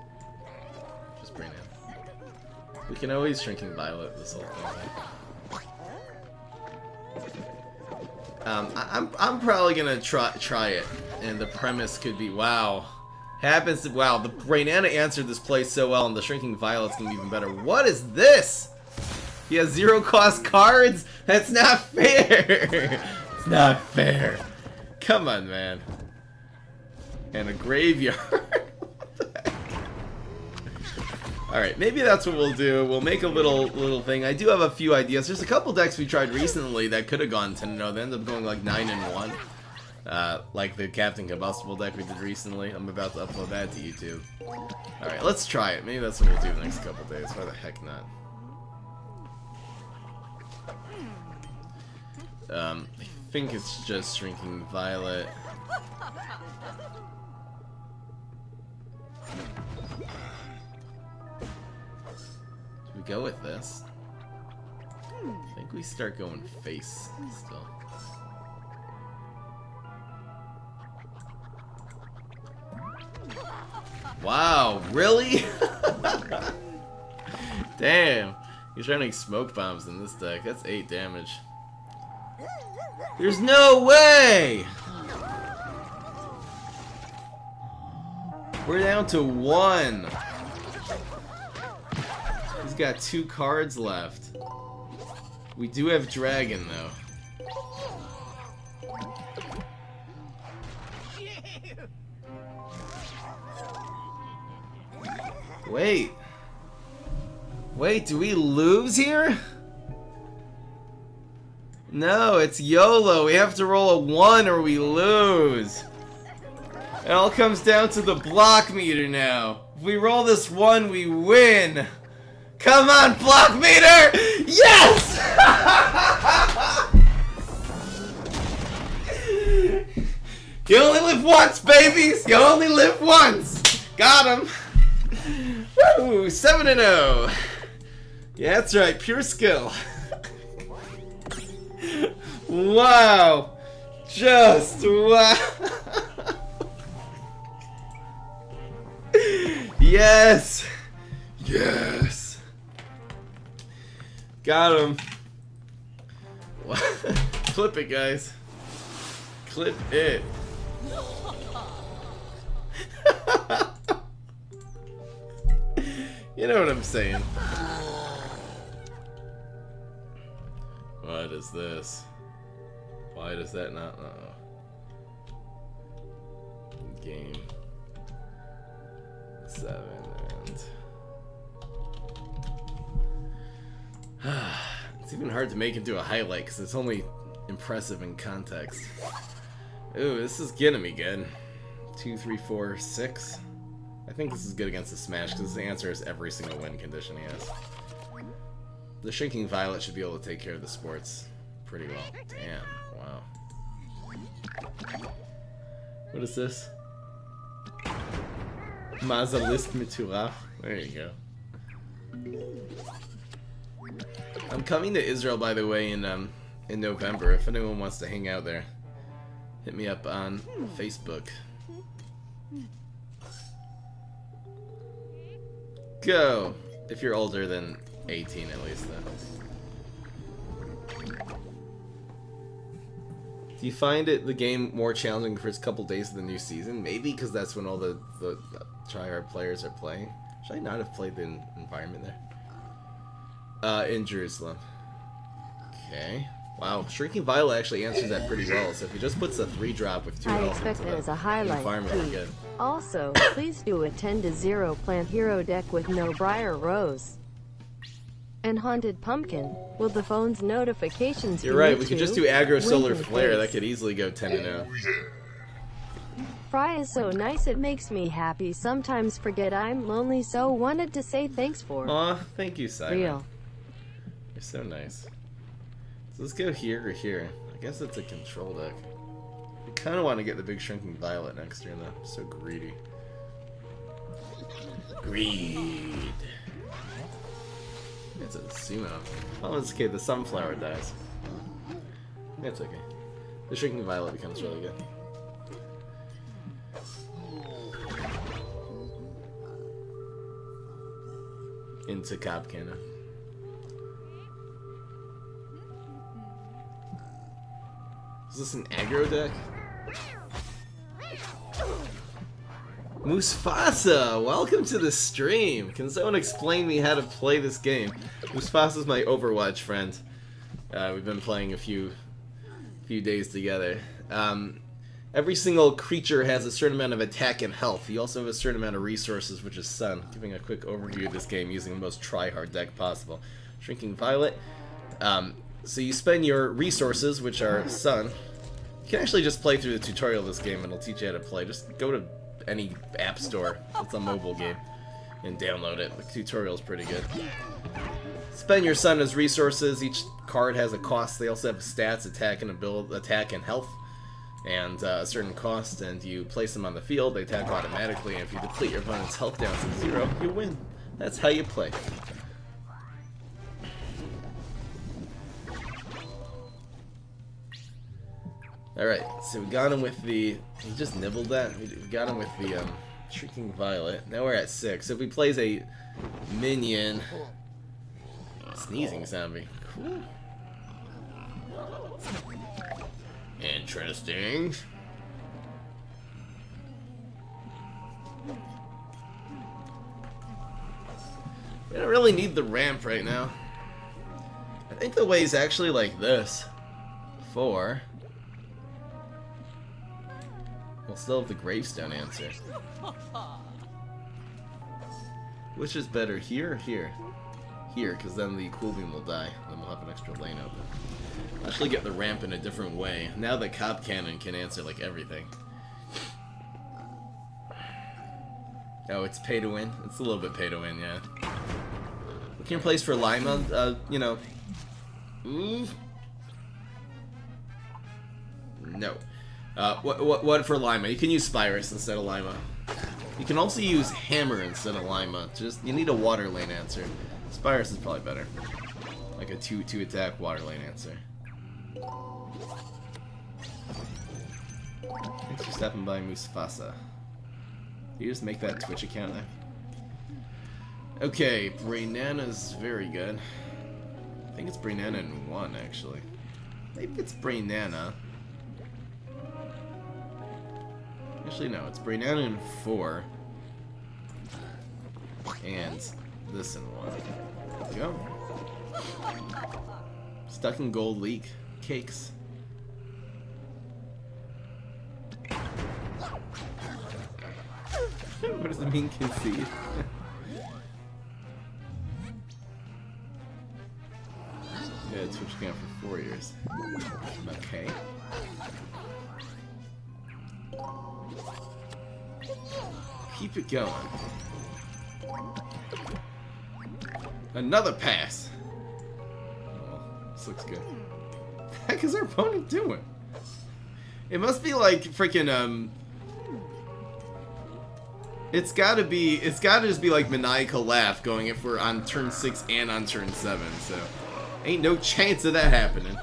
Just Brain Nanner. We can always Shrinking Violet this whole thing. I'm probably gonna try it, and the premise could be wow. Wow, the Raynana answered this play so well, and the Shrinking Violet's gonna be even better. What is this? He has 0 cost cards? That's not fair! It's not fair. Come on, man. And a graveyard. What the heck? Alright, maybe that's what we'll do. We'll make a little thing. I do have a few ideas. There's a couple decks we tried recently that could have gone 10-0. They ended up going like 9-1. Like the Captain Combustible deck we did recently. I'm about to upload that to YouTube. Alright, let's try it. Maybe that's what we'll do the next couple days. Why the heck not? I think it's just Shrinking Violet. Do we go with this? I think we start going face still. Wow, really? Damn. He's running smoke bombs in this deck. That's 8 damage. There's no way! We're down to 1. He's got 2 cards left. We do have Dragon, though. Wait. Wait, do we lose here? No, it's YOLO. We have to roll a 1 or we lose. It all comes down to the block meter now. If we roll this 1, we win. Come on, block meter! Yes! You only live once, babies! You only live once! Got him! Woo! 7-0! Yeah, that's right, pure skill. Wow! Just wow! Yes! Yes! Got him! Clip it, guys. Clip it. You know what I'm saying. What is this? Why does that not? Game 7 and it's even hard to make into a highlight because it's only impressive in context. Ooh, this is getting me good. 2, 3, 4, 6. I think this is good against the Smash because the answer is every single win condition he has. The Shrinking Violet should be able to take care of the sports pretty well. Damn, wow. What is this? Mazalist Mituraf. There you go. I'm coming to Israel, by the way, in November. If anyone wants to hang out there, hit me up on Facebook. Go! If you're older than 18, at least, then. Do you find the game more challenging the first couple days of the new season? Maybe because that's when all the tryhard players are playing. Should I not have played the environment there? In Jerusalem. Okay. Wow, Shrinking Violet actually answers that pretty well. So if he just puts a 3-drop with 2
I
health
expect
into
it as a highlight.
environment, we're good.
Also, please do a 10-0 plant hero deck with no Briar Rose and Haunted Pumpkin. Will the phone's notifications
You're right, we could just do aggro solar flare.
Face.
That could easily go 10-0.
Fry is so nice, it makes me happy. Sometimes forget I'm lonely, so wanted to say thanks for.
Aw, thank you, Simon.
Real.
You're so nice. So let's go here or here. I guess it's a control deck. I kind of want to get the big Shrinking Violet next turn, though. I'm so greedy. Greed. It's a Sumo. Oh, it's okay. The Sunflower dies. It's okay. The Shrinking Violet becomes really good. Into Cop Cannon. Is this an aggro deck? Musfasa, welcome to the stream. Can someone explain me how to play this game? Musfasa's my Overwatch friend. We've been playing a few days together. Every single creature has a certain amount of attack and health. You also have a certain amount of resources, which is Sun. Giving a quick overview of this game using the most try-hard deck possible. Shrinking Violet. So you spend your resources, which are Sun. You can actually just play through the tutorial of this game and it'll teach you how to play. Just go to any app store. It's a mobile game. And download it. The tutorial is pretty good. Spend your Sun as resources. Each card has a cost. They also have stats, attack and health. And a certain cost, and you place them on the field, they attack automatically, and if you deplete your opponent's health down to 0, you win. That's how you play. Alright, so we got him with the... He just nibbled that? We got him with the Shrieking Violet. Now we're at 6. If he plays a minion... Sneezing zombie. Cool. Interesting. We don't really need the ramp right now. I think the way's actually like this. 4. We'll still have the gravestone answer. Which is better, here or here? Here, because then the cool beam will die. Then we'll have an extra lane open. I'll actually get the ramp in a different way. Now the Cop Cannon can answer like everything. Oh, it's pay to win? It's a little bit pay to win, yeah. Look in your place for Lima, you know. Ooh. No. What for Lima? You can use Spyrus instead of Lima. You can also use Hammer instead of Lima. Just, you need a water lane answer. Spyrus is probably better. Like a 2 attack water lane answer. Thanks for stopping by, Musfasa. You just make that Twitch account there. Okay, Brainana's very good. I think it's Brainana in 1, actually. Maybe it's Brainana. Actually, no, it's Brainana in 4. And this in 1. There we go. Stuck in Gold Leak. Cakes. What does it mean, concede? Yeah, Twitch account for 4 years. Okay. Keep it going. Another pass. Oh, this looks good. the heck is our opponent doing? It must be like freaking It's gotta just be like maniacal laugh going if we're on turn 6 and on turn 7, so ain't no chance of that happening.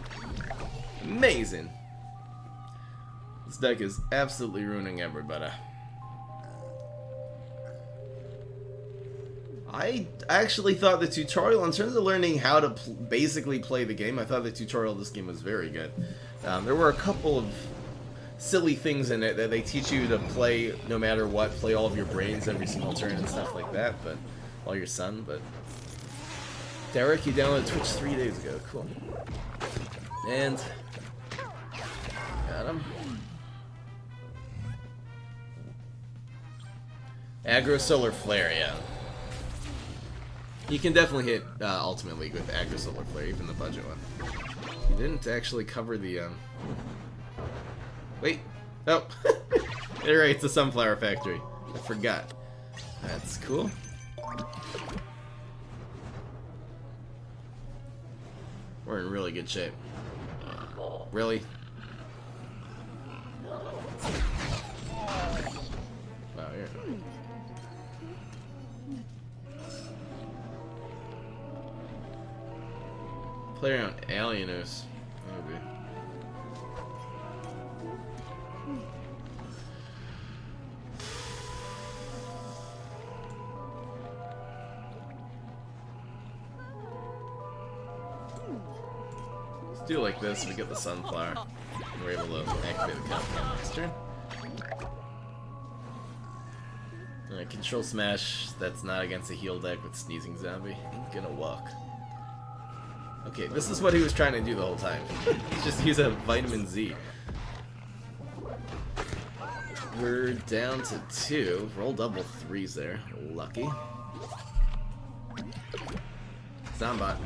Amazing. This deck is absolutely ruining everybody. I actually thought the tutorial, in terms of learning how to basically play the game, I thought the tutorial of this game was very good. There were a couple of silly things in it that they teach you to play no matter what, play all of your brains every single turn and stuff like that, but while your son, but Derek, you downloaded Twitch 3 days ago, cool. And got him. Aggro Solar Flare, yeah. You can definitely hit Ultimate League with Aggro Solar Flare, even the budget one. You didn't actually cover the wait. Oh. You're right, it's the Sunflower Factory. I forgot. That's cool. We're in really good shape. Really? Wow, you're... Play around Alienos. Maybe. Let's do it like this. We get the Sunflower. We're able to activate the compound next turn. Control Smash. That's not against a heal deck with Sneezing Zombie. Ain't gonna walk. Okay, this is what he was trying to do the whole time. Just use a Vitamin Z. We're down to 2. Roll double 3s there. Lucky. Zombot.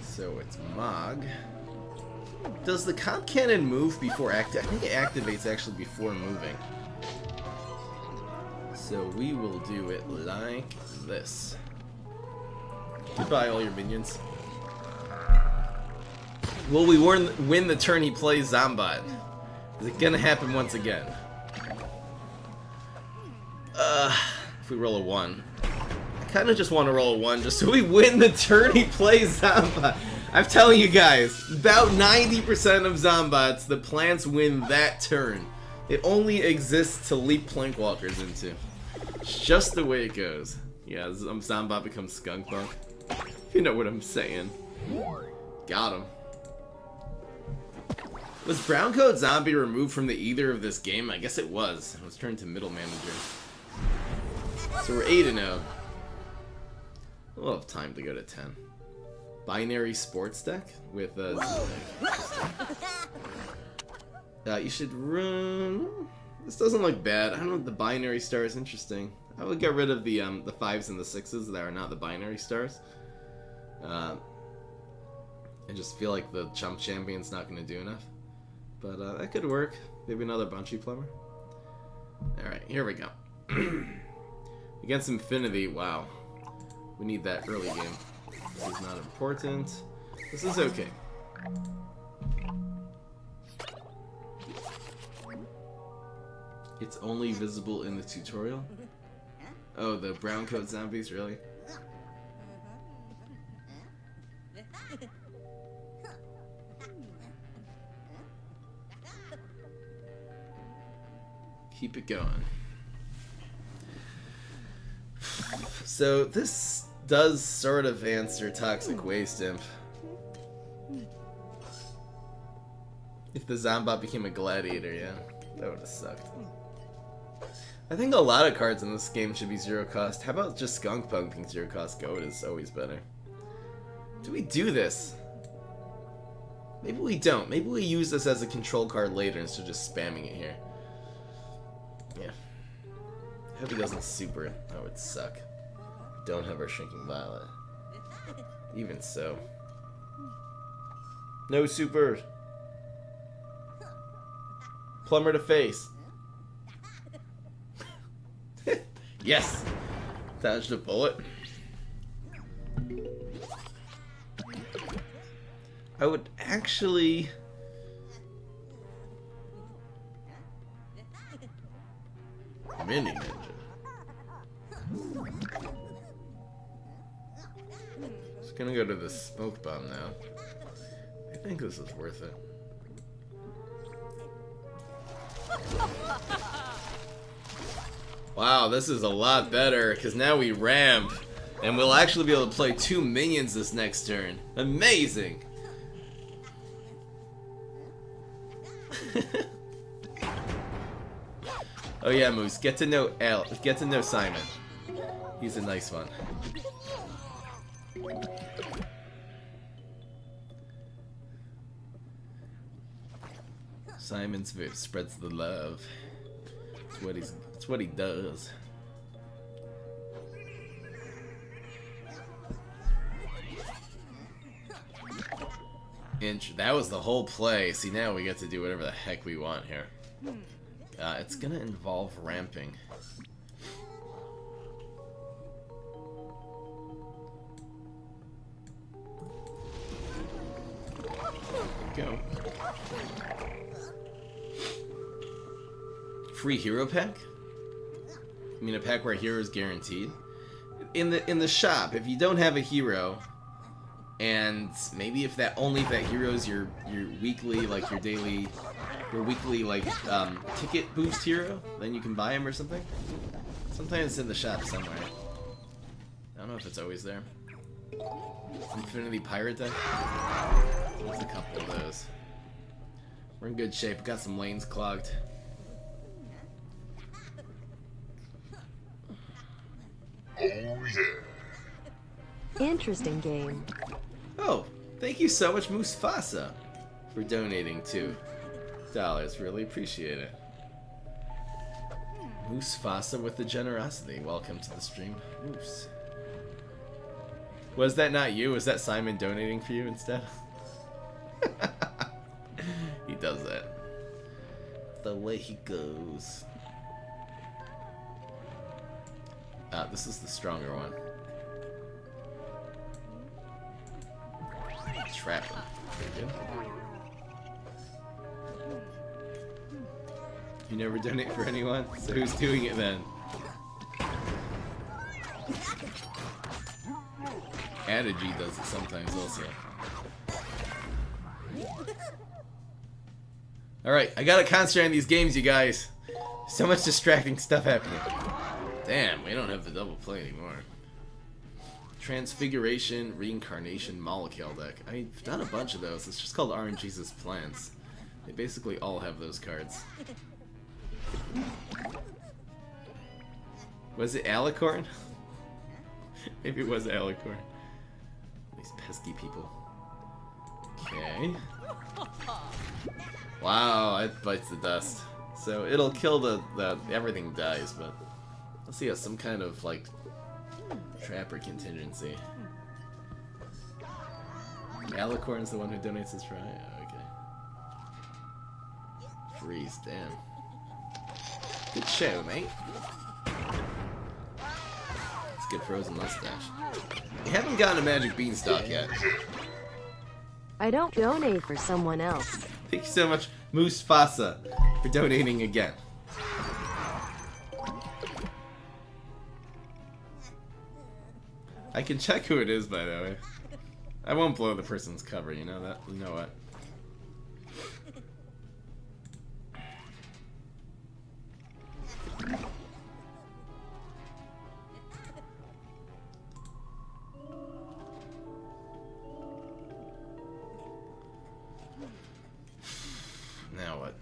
So it's Mog. Does the comp cannon move before activate? I think it activates actually before moving. So we will do it like this. Goodbye, all your minions. Will we win the turn he plays Zombot? Is it gonna happen once again? If we roll a 1. I kinda just want to roll a 1 just so we win the turn he plays Zombot. I'm telling you guys, about 90% of Zombots, the plants win that turn. It only exists to leap Plankwalkers into. It's just the way it goes. Yeah, Zombot becomes Skunkpunk. You know what I'm saying. Got him. Was Browncoat Zombie removed from the either of this game? I guess it was. It was turned to Middle Manager. So we're 8-0. We'll have time to go to 10. Binary Sports deck with you should run. This doesn't look bad. I don't know if the binary star is interesting. I would get rid of the 5s and the 6s that are not the binary stars. I just feel like the Chump Champion's not going to do enough. But that could work. Maybe another Bunchy Plumber. Alright, here we go. Against Infinity, wow. We need that early game. This is not important. This is okay. It's only visible in the tutorial? Oh, the brown coat zombies, really? Keep it going. So this does sort of answer Toxic Waste Imp. If the Zombot became a gladiator, yeah, that would have sucked. I think a lot of cards in this game should be 0 cost. How about just Skunkpunk being 0 cost? Goat is always better. Do we do this? Maybe we don't. Maybe we use this as a control card later instead of just spamming it here. Yeah. I hope he doesn't super. That would suck. Don't have our Shrinking Violet. Even so. No super. Plumber to face. Yes! Dodged a bullet. I would actually... Mini Ninja. Just gonna go to the smoke bomb now. I think this is worth it. Wow, this is a lot better, because now we ramp, and we'll actually be able to play 2 minions this next turn. Amazing! Oh yeah, Moose, get to know Simon. He's a nice one. Simon spreads the love. It's what he does. That was the whole play. See, now we get to do whatever the heck we want here. It's gonna involve ramping. There we go. Free hero pack? I mean, a pack where a hero is guaranteed. In the shop, if you don't have a hero, and maybe if that hero is your weekly, like your weekly like ticket boost hero, then you can buy him or something. Sometimes it's in the shop somewhere. I don't know if it's always there. Infinity Pirate deck. There's a couple of those. We're in good shape. Got some lanes clogged.
Oh yeah.
Interesting game.
Oh, thank you so much, Musfasa, for donating $2. Really appreciate it. Musfasa with the generosity. Welcome to the stream, Moose. Was that not you? Was that Simon donating for you instead? He does that. The way he goes. This is the stronger one. Trap him. Very good. You never donate for anyone? So who's doing it then? Adigi does it sometimes also. Alright, I gotta concentrate on these games, you guys. So much distracting stuff happening. Damn, we don't have the double play anymore. Transfiguration, Reincarnation, Molecule deck. I've done a bunch of those. It's just called RNG's Plants. They basically all have those cards. Was it Alicorn? Maybe it was Alicorn. These pesky people. Okay. Wow, it bites the dust. So it'll kill the everything dies, but let's see, some kind of like trapper contingency. Alicorn's the one who donates his try? Oh, okay. Freeze, damn. Good show, mate. Let's get Frozen Mustache. We haven't gotten a Magic Beanstalk yet.
I don't donate for someone else.
Thank you so much, Musfasa, for donating again. I can check who it is, by the way. I won't blow the person's cover, you know that? You know what? Now what?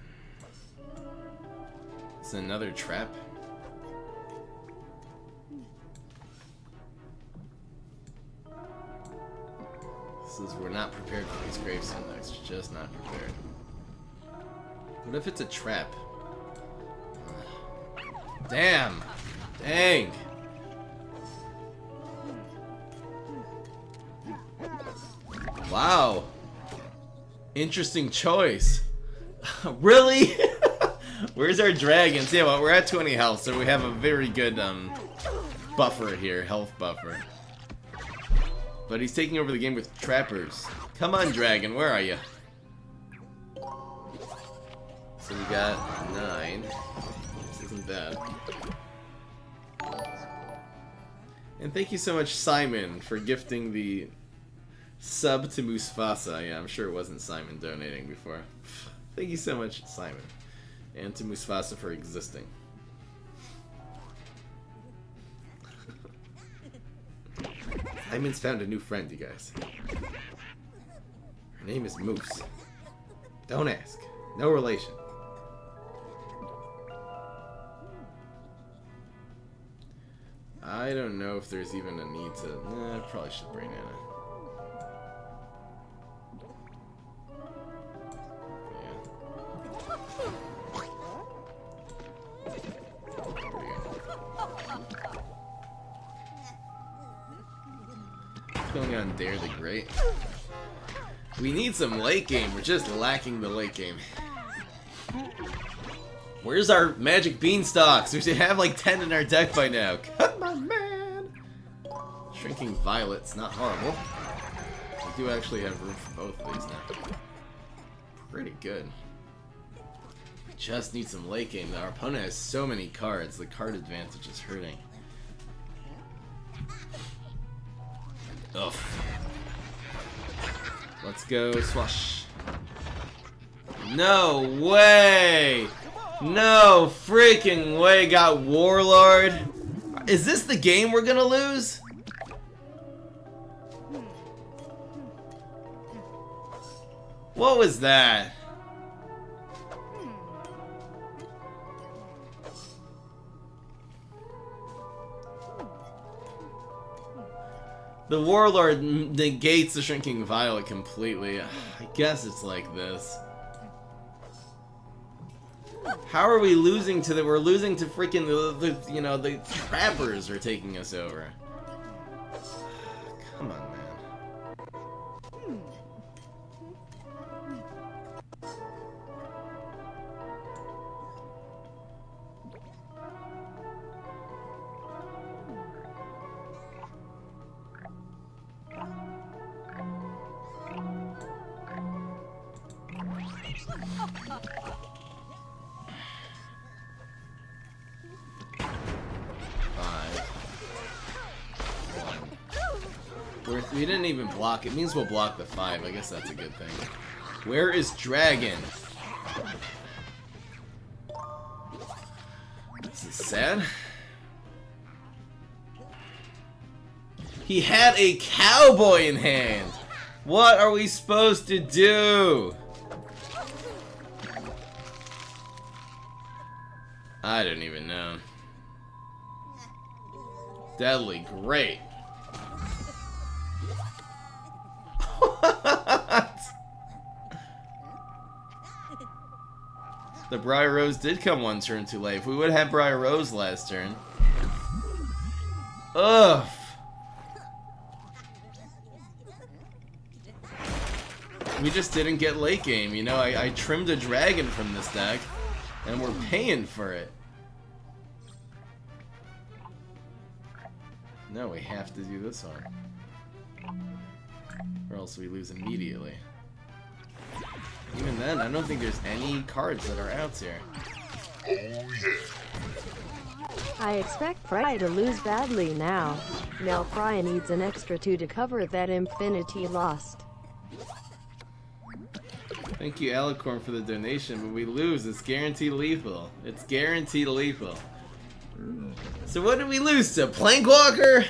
It's another trap. We're not prepared for these gravestone decks. Just not prepared. What if it's a trap? Damn! Dang! Wow! Interesting choice. Really? Where's our dragons? Yeah, well, we're at 20 health, so we have a very good buffer here, health buffer. But he's taking over the game with trappers. Come on, dragon, where are you? So we got 9. This isn't bad. And thank you so much, Simon, for gifting the sub to Musfasa. Yeah, I'm sure it wasn't Simon donating before. Thank you so much, Simon. And to Musfasa for existing. Simon's found a new friend, you guys. Her name is Moose. Don't ask. No relation. I don't know if there's even a need to... Nah, I probably should bring Anna. What's going on, Dare the Great? We need some late game. We're just lacking the late game. Where's our magic beanstalks? We should have like 10 in our deck by now. Come on, man! Shrinking Violet's not horrible. We do actually have room for both of these now. Pretty good. We just need some late game. Our opponent has so many cards. The card advantage is hurting. Ugh. Let's go swash. No way! No freaking way, got Warlord. Is this the game we're gonna lose? What was that? The Warlord negates the Shrinking Violet completely. I guess it's like this. How are we losing to the... We're losing to freaking the you know, the trappers are taking us over. Come on, man. We didn't even block. It means we'll block the 5. I guess that's a good thing. Where is Dragon? This is sad. He had a cowboy in hand. What are we supposed to do? I don't even know. Deadly, great. What? The Briar Rose did come one turn too late. If we would have had Briar Rose last turn. Ugh. We just didn't get late game, you know. I trimmed a dragon from this deck, and we're paying for it. No, we have to do this one. Or else we lose immediately. Even then, I don't think there's any cards that are outs here.
Oh yeah.
I expect Pry to lose badly now. Now Pry needs an extra 2 to cover that infinity lost.
Thank you, Alicorn, for the donation, but we lose. It's guaranteed lethal. It's guaranteed lethal. So what did we lose to? Plankwalker?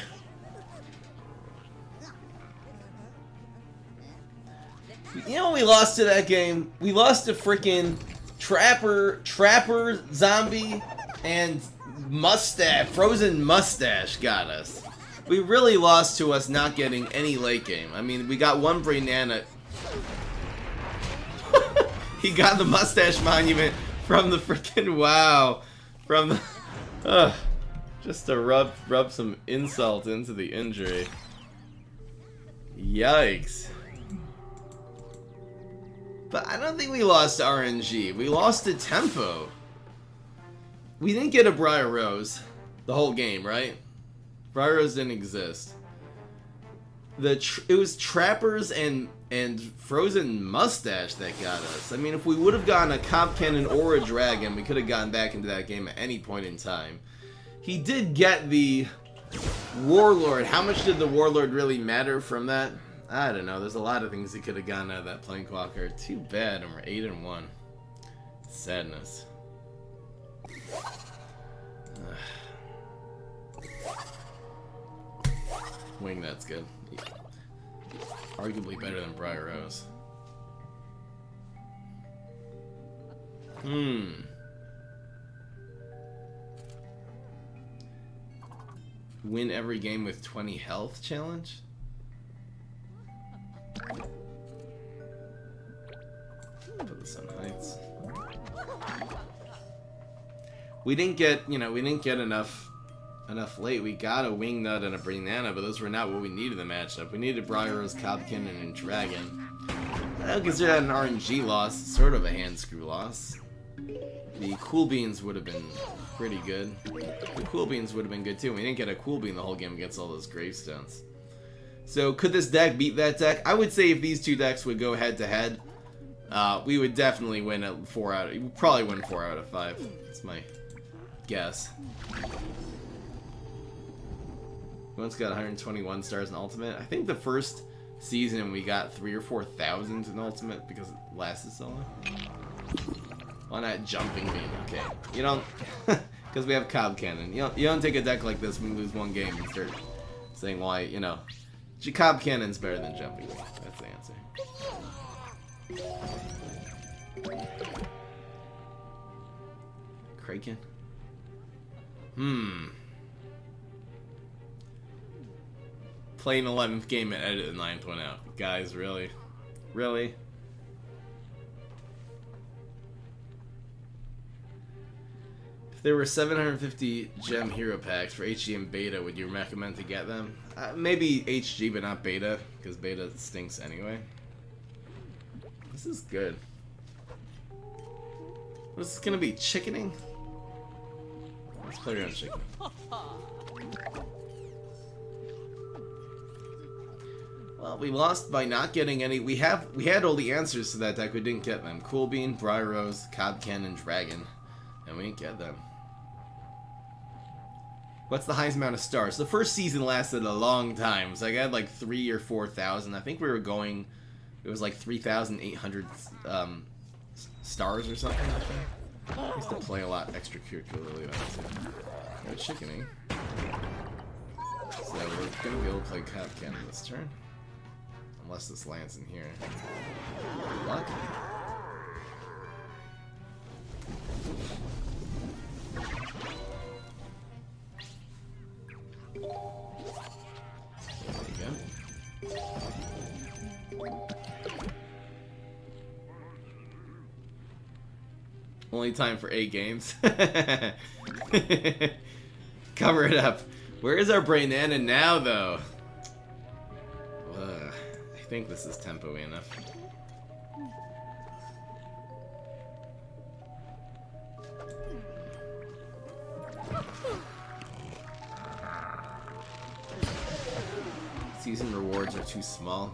You know we lost to that game? We lost to freaking Trapper, Zombie, and Mustache. Frozen Mustache got us. We really lost to us not getting any late game. I mean, we got one Brainana. He got the Mustache Monument from the freaking wow. From the... just to rub some insult into the injury. Yikes. But I don't think we lost to RNG. We lost to Tempo. We didn't get a Briar Rose the whole game, right? Briar Rose didn't exist. It was Trappers and Frozen Mustache that got us. I mean, if we would have gotten a Cop Cannon or a Dragon, we could have gotten back into that game at any point in time. He did get the Warlord. How much did the Warlord really matter from that? I don't know. There's a lot of things he could have gotten out of that Plankwalker. Too bad, and we're 8-1. Sadness. Wing, that's good. Arguably better than Briar Rose. Win every game with 20 health challenge? Put this on heights. We didn't get, we didn't get enough late. We got a Wing Nut and a Banana, but those were not what we needed in the matchup. We needed Briar Rose, Cop Cannon, and Dragon. I don't consider that an RNG loss, sort of a hand screw loss. The Cool Beans would have been pretty good. The Cool Beans would have been good too. We didn't get a Cool Bean the whole game against all those gravestones. So could this deck beat that deck? I would say if these two decks would go head to head, we would definitely win at 4 out of. We'd probably win 4 out of 5. That's my guess. One's got 121 stars in Ultimate. I think the first season we got 3,000 or 4,000 in Ultimate because it lasted so long. Why not Jumping Bean? Okay, you don't, because we have Cob Cannon. You don't take a deck like this when we lose one game and start saying why. Cob Cannon's better than Jumping Bean. That's the answer. Kraken. Playing 11th game and edit the 9th one out. Guys, really? Really? If there were 750 gem hero packs for HG and Beta, would you recommend to get them? Maybe HG, but not Beta, because Beta stinks anyway. This is good. What's this gonna be? Chickening? Let's play around chickening. Well, we lost by not getting any. We had all the answers to that deck. We didn't get them. Cool Bean, Briar Rose, Cob Cannon, Dragon, and we didn't get them. What's the highest amount of stars? The first season lasted a long time. So I got like 3,000 or 4,000. I think we were going. It was like 3,800 stars or something like that. I used to play a lot extracurricularly. No chickening. So we're gonna be able to play Cob Cannon this turn. Unless this lands in here. Good luck. There we go. Only time for 8 games. Cover it up. Where is our Banana now, though? I think this is tempo-y enough. Season rewards are too small.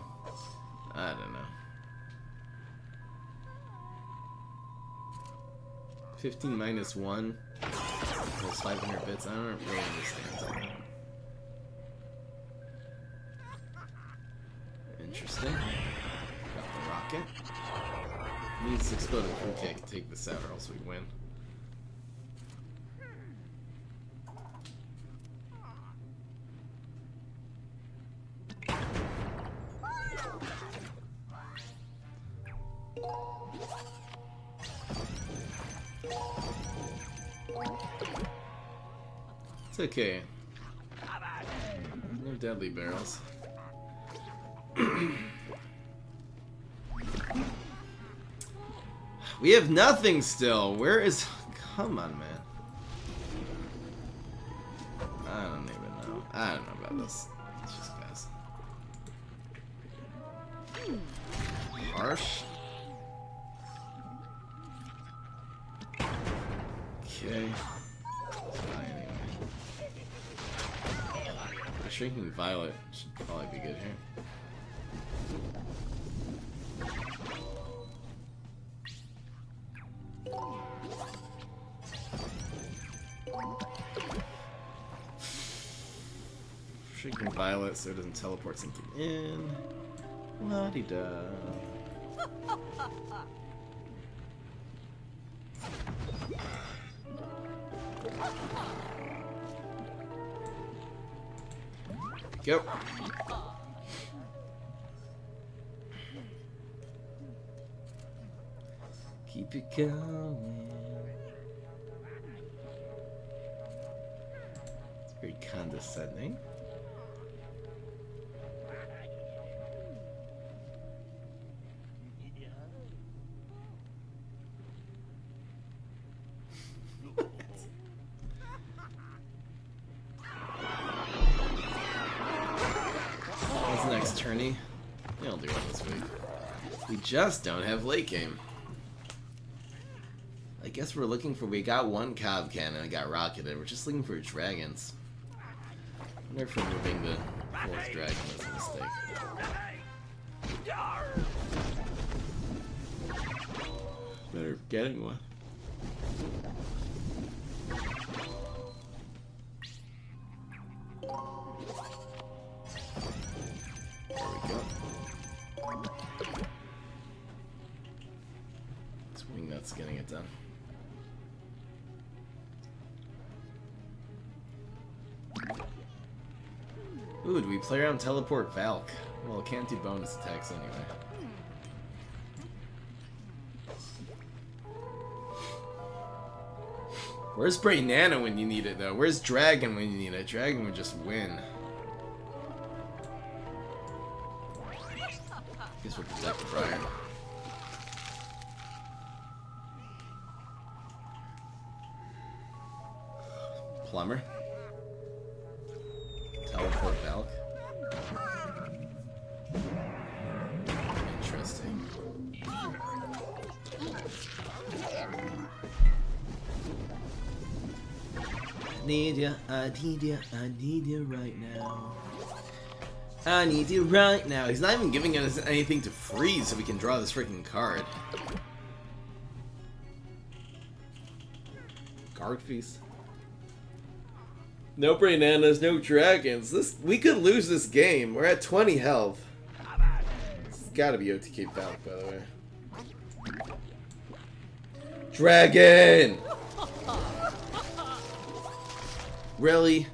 I don't know. 15 minus 1 plus 500 bits. I don't really understand. Interesting. Got the rocket. Needs to explode a crew kick to take this out or else we win. It's okay. No deadly barrels. We have nothing still. Where is... Come on, man. I don't even know. I don't know about this. Let's just pass. Harsh. Okay. Shrinking Violet should probably be good here. Shrinking Violet so it doesn't teleport something in. La-di-da. Go. Keep it going. It's very condescending. What's next, tourney? We'll do it this week. We just don't have late game. I guess we're looking for. We got one Cobb Cannon. I got rocketed. We're just looking for dragons. I wonder if removing the fourth dragon was a mistake. Better getting one. There we go. This wingnut's getting it done. Ooh, do we play around Teleport Valk? Well, it can't do bonus attacks anyway. Where's Bray Nana when you need it, though? Where's Dragon when you need it? Dragon would just win. Guess we'll protect the Briar. Plumber. Teleport Valk. Interesting. I need ya, I need ya, I need ya right now. I need you right now. He's not even giving us anything to freeze so we can draw this freaking card. Guard Feast. No Brainanas, no dragons. We could lose this game. We're at 20 health. This has gotta be OTK Valk, by the way. Dragon! Really?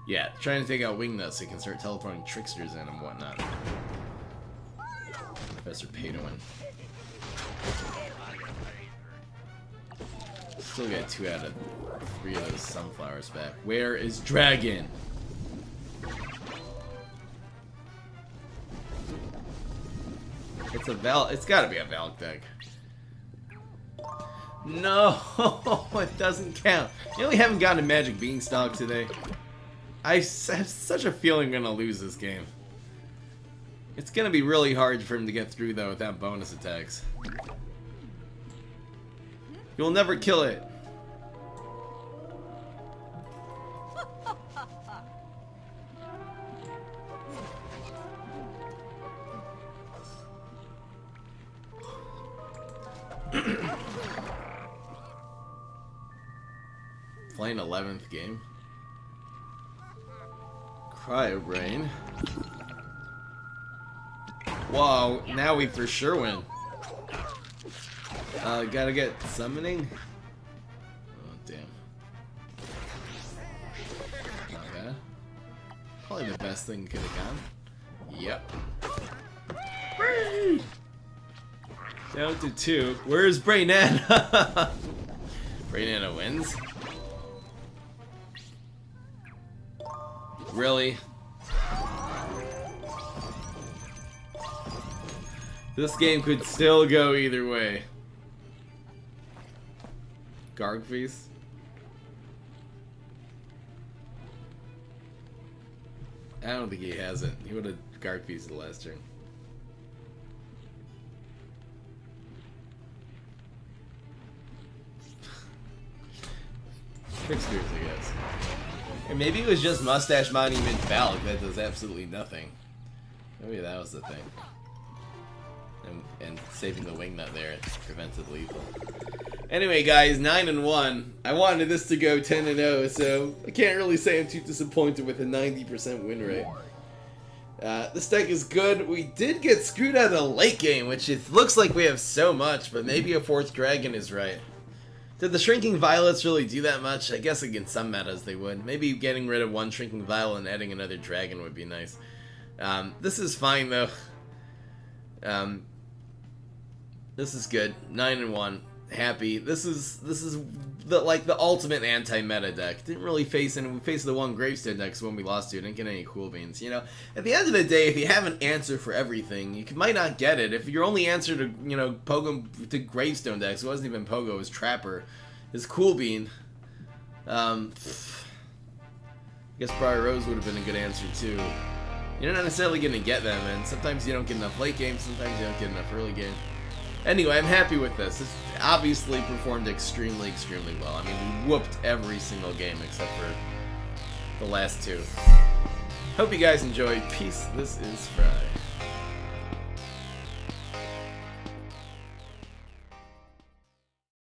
Yeah, trying to take out Wingnut so he can start teleporting tricksters in and whatnot. Professor Pay to win. Still got 2 out of 3 of those sunflowers back. Where is Dragon? It's a Val. It's gotta be a Valk deck. No, it doesn't count. You know we haven't gotten a Magic Beanstalk today. I have such a feeling I'm gonna lose this game. It's gonna be really hard for him to get through though without bonus attacks. You'll never kill it. Playing 11th game. Cryo Brain. Whoa, now we for sure win. Gotta get summoning. Oh, damn. Not bad. Probably the best thing could have gone. Yep. Down to 2. Where's Brainana? Brainana wins. Really? This game could still go either way. Guard Feast. I don't think he has it. He would have Gark pieced the last turn. Tricksters, I guess. Or maybe it was just Mustache Monument Valk that does absolutely nothing. Maybe that was the thing. And saving the wingnut there prevented lethal. Anyway, guys, 9-1. I wanted this to go 10-0, so I can't really say I'm too disappointed with a 90% win rate. This deck is good. We did get screwed out of the late game, which it looks like we have so much, but maybe a 4th dragon is right. Did the Shrinking Violets really do that much? I guess against some metas they would. Maybe getting rid of one Shrinking Violet and adding another dragon would be nice. This is fine though. This is good. 9-1. Happy. This is the ultimate anti-meta deck. Didn't really face any. We faced the one Gravestone deck when we lost to it. Didn't get any cool beans. You know, at the end of the day, if you have an answer for everything, you might not get it. If your only answer to Pogo to Gravestone decks, it wasn't even Pogo, it was Trapper, is Cool Bean. I guess Briar Rose would have been a good answer too. You're not necessarily going to get them, and sometimes you don't get enough late game. Sometimes you don't get enough early game. Anyway, I'm happy with this. This obviously performed extremely, extremely well. I mean, we whooped every single game except for the last 2. Hope you guys enjoyed. Peace. This is Fry.